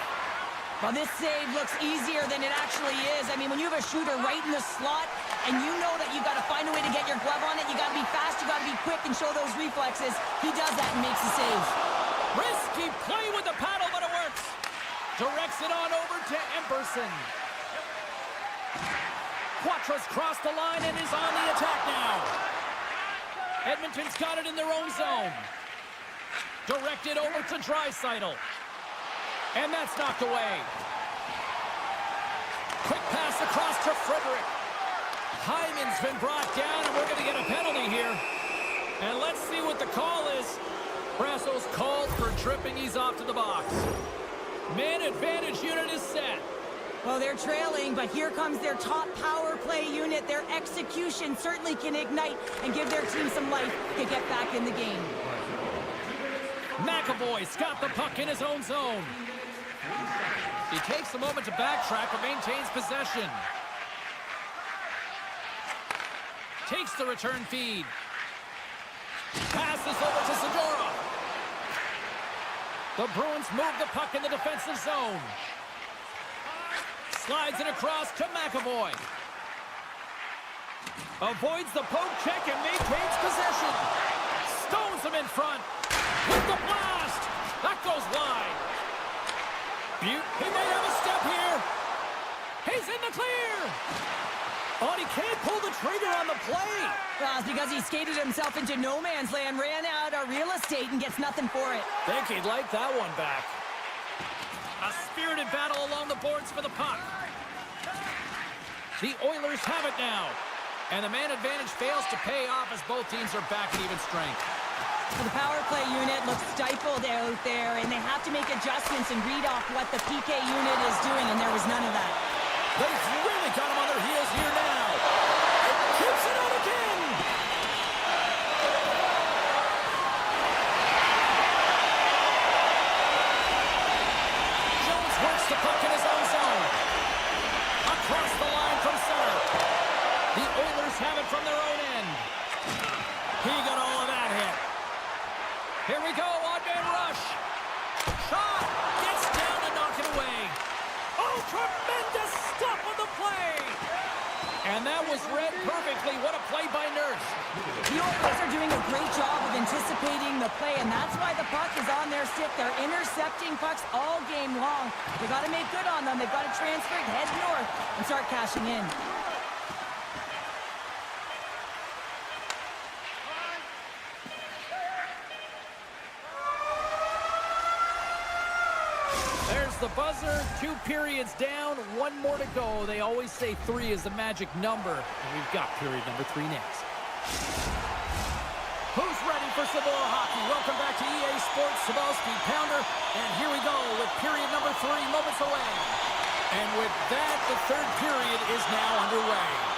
Well, this save looks easier than it actually is. I mean, when you have a shooter right in the slot, and you know that you've got to find a way to get your glove on it, you got to be fast, you got to be quick, and show those reflexes. He does that and makes the save. Risky play with the paddle, but it works. Directs it on over to Emberson. Quattras crossed the line and is on the attack now. Edmonton's got it in their own zone. Directed over to Draisaitl. And that's knocked away. Quick pass across to Frederick. Hyman's been brought down, and we're going to get a penalty here. And let's see what the call is. Brasso's called for tripping. He's off to the box. Man advantage unit is set. Well, they're trailing, but here comes their top power play unit. Their execution certainly can ignite and give their team some life to get back in the game. McAvoy's got the puck in his own zone. He takes a moment to backtrack but maintains possession. Takes the return feed. Passes over to Zadorov. The Bruins move the puck in the defensive zone. Slides it across to McAvoy. Avoids the poke check and maintains possession. Stones him in front. With the blast. That goes wide. Butte, he may have a step here. He's in the clear. Oh, and he can't pull the trigger on the play. Well, it's because he skated himself into no man's land, ran out of real estate, and gets nothing for it. Think he'd like that one back. A spirited battle along the boards for the puck. The Oilers have it now. And the man advantage fails to pay off as both teams are back at even strength. Well, the power play unit looks stifled out there, and they have to make adjustments and read off what the PK unit is doing, and there was none of that. They've really got him on their heels here now. And keeps it out again. Jones works the puck in his own zone. Across the line from center. The Oilers have it from their own end. He got all of that hit. Here we go, on-man rush. Shot, gets down to knock it away. Oh, tremendous stop on the play. And that was read perfectly. What a play by Nurse. The Oilers are doing a great job of anticipating the play, and that's why the puck is on their stick. They're intercepting pucks all game long. They've got to make good on them. They've got to transfer it, head north, and start cashing in. The buzzer, 2 periods down, 1 more to go. They always say 3 is the magic number. And we've got period number 3 next. Who's ready for Samoa hockey? Welcome back to EA Sports Sabowski Pounder. And here we go with period number 3 moments away. And with that, the 3rd period is now underway.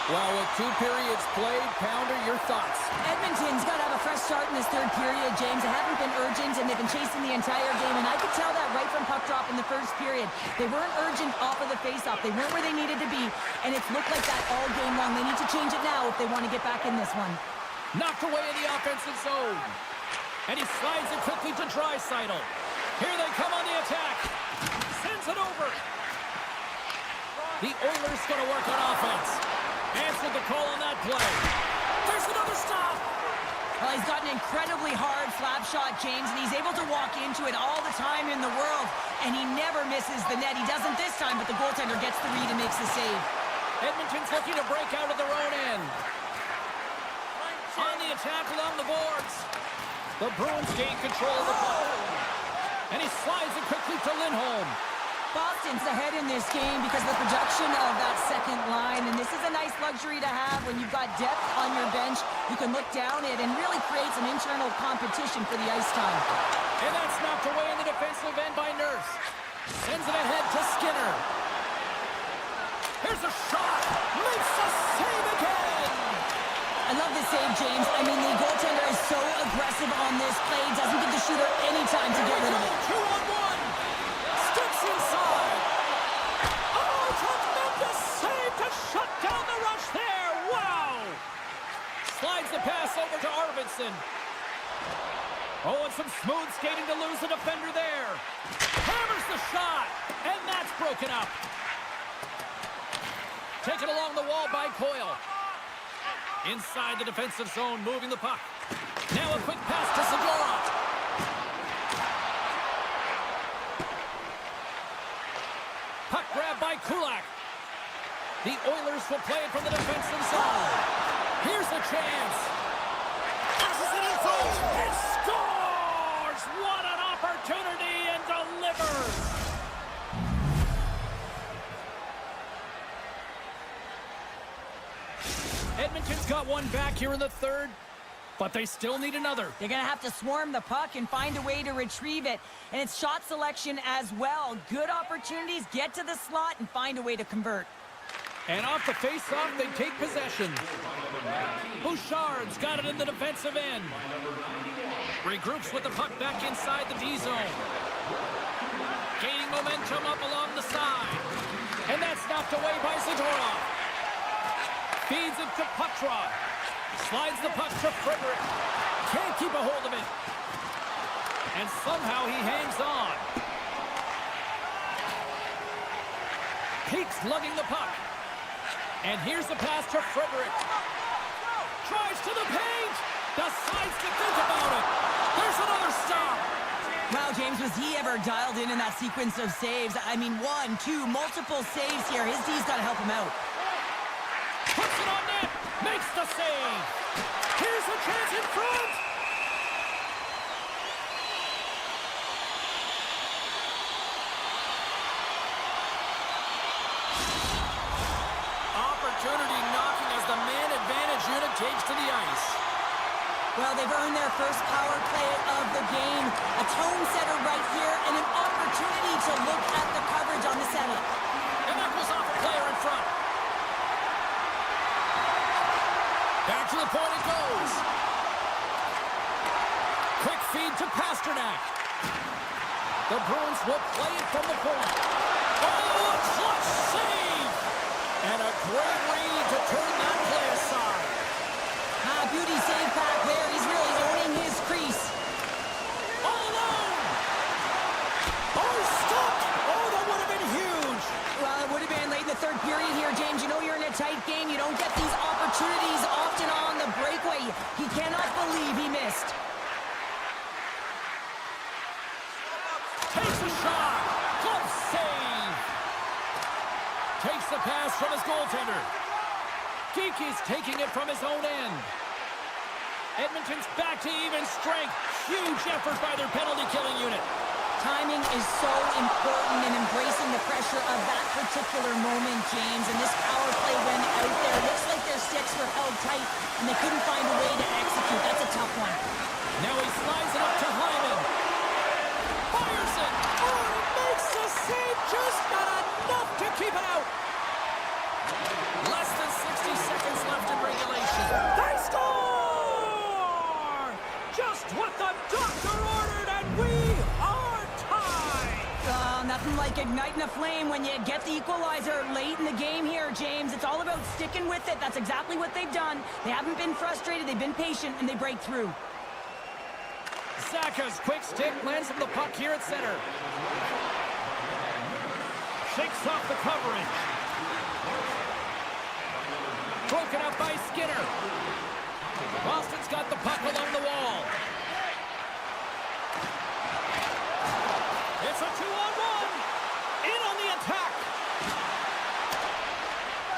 Well, with 2 periods played, Pounder, your thoughts? Edmonton's got to have a fresh start in this 3rd period, James. They haven't been urgent, and they've been chasing the entire game, and I could tell that right from puck drop in the 1st period. They weren't urgent off of the faceoff. They weren't where they needed to be, and it's looked like that all game long. They need to change it now if they want to get back in this one. Knocked away in the offensive zone. And he slides it quickly to Draisaitl. Here they come on the attack. Sends it over. The Oilers going to work on offense. Answered the call on that play. There's another stop. Well, he's got an incredibly hard slap shot, James, and he's able to walk into it all the time in the world, and he never misses the net. He doesn't this time, but the goaltender gets the read and makes the save. Edmonton's looking to break out of their own end. On the attack along the boards. The Bruins gain control of the puck. And he slides it quickly to Lindholm. Boston's ahead in this game because of the production of that second line, and this is a nice luxury to have when you've got depth on your bench. You can look down it and really create some internal competition for the ice time. And that's knocked away in the defensive end by Nurse. Sends it ahead to Skinner. Here's a shot. Makes a save again. I love this save, James. I mean, the goaltender is so aggressive on this play. Doesn't give the shooter any time to get rid of it. 2-on-1. Sticks inside. Oh, tremendous save to shut down the rush there. Wow. Slides the pass over to Arvidsson. Oh, and some smooth skating to lose the defender there. Hammers the shot. And that's broken up. Taken along the wall by Coyle. Inside the defensive zone, moving the puck. Now a quick pass to Zadorov. Puck grab by Kulak. The Oilers will play it from the defensive zone. Here's a chance. Passes it in front and scores! What an opportunity, and delivers! Edmonton's got one back here in the 3rd, but they still need another. They're going to have to swarm the puck and find a way to retrieve it. And it's shot selection as well. Good opportunities, get to the slot, and find a way to convert. And off the face-off, they take possession. Bouchard's got it in the defensive end. Regroups with the puck back inside the D-zone. Gaining momentum up along the side. And that's knocked away by Zadorov. Feeds it to Petrov. Slides the puck to Frederick. Can't keep a hold of it. And somehow he hangs on. Keeps lugging the puck. And here's the pass to Frederick. Drives to the paint. Decides to think about it. There's another stop. Wow, James, was he ever dialed in that sequence of saves? I mean, 1, 2, multiple saves here. His D's got to help him out. Puts it on net. Makes the save. Here's a chance in front. Opportunity knocking as the man advantage unit takes to the ice. Well, they've earned their first power play of the game. A tone setter right here and an opportunity to look at the coverage on the setup. And that goes off a player in front. Back to the point it goes. Quick feed to Pasternak. The Bruins will play it from the point. Oh, a clutch save! And a great read to turn that play aside. Beauty save back there. He's really owning his crease. All alone! Oh, stopped! Oh, that would have been huge! Well, it would have been late in the third period here, James. You know you're in a tight game. You don't get these opportunities often on the breakaway. He cannot believe he missed. Takes a shot! Glove save! Takes the pass from his goaltender. Geeky's taking it from his own end. Edmonton's back to even strength. Huge effort by their penalty-killing unit. Timing is so important in embracing the pressure of that particular moment, James. And this power play went out there. Looks like their sticks were held tight, and they couldn't find a way to execute. That's a tough one. Now he slides it up to Hyman. Fires it. Oh, he makes the save. Just not enough to keep it out. Less than 60 seconds left in regulation. They score! Just what the doctor ordered, and we are tied! Nothing like igniting a flame when you get the equalizer late in the game here, James. It's all about sticking with it. That's exactly what they've done. They haven't been frustrated. They've been patient, and they break through. Zaka's quick stick lands him the puck here at center. Shakes off the coverage. Broken up by Skinner. Boston's got the puck along the wall. It's a 2-on-1. In on the attack.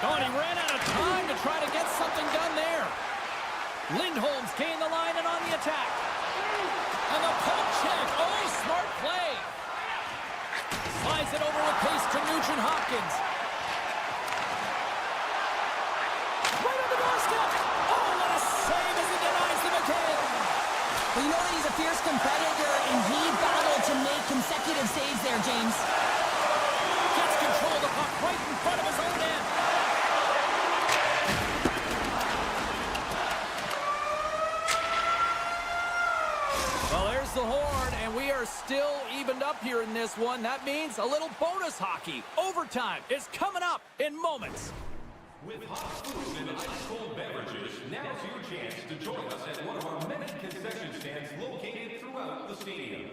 Oh, and he ran out of time to try to get something done there. Lindholm's gained the line and on the attack. And the puck check. Oh, smart play. Slides it over with pace to Nugent-Hopkins. Right on the doorstep. Oh, what a save as he denies them again. Well, you know that he's a fierce competitor, and he battled to make consecutive saves there, James. Gets control of the puck right in front of his own end. Well, there's the horn, and we are still evened up here in this one. That means a little bonus hockey. Overtime is coming up in moments. With hot food and ice-cold beverages, now's your chance to join us at one of our many concession stands located throughout the stadium.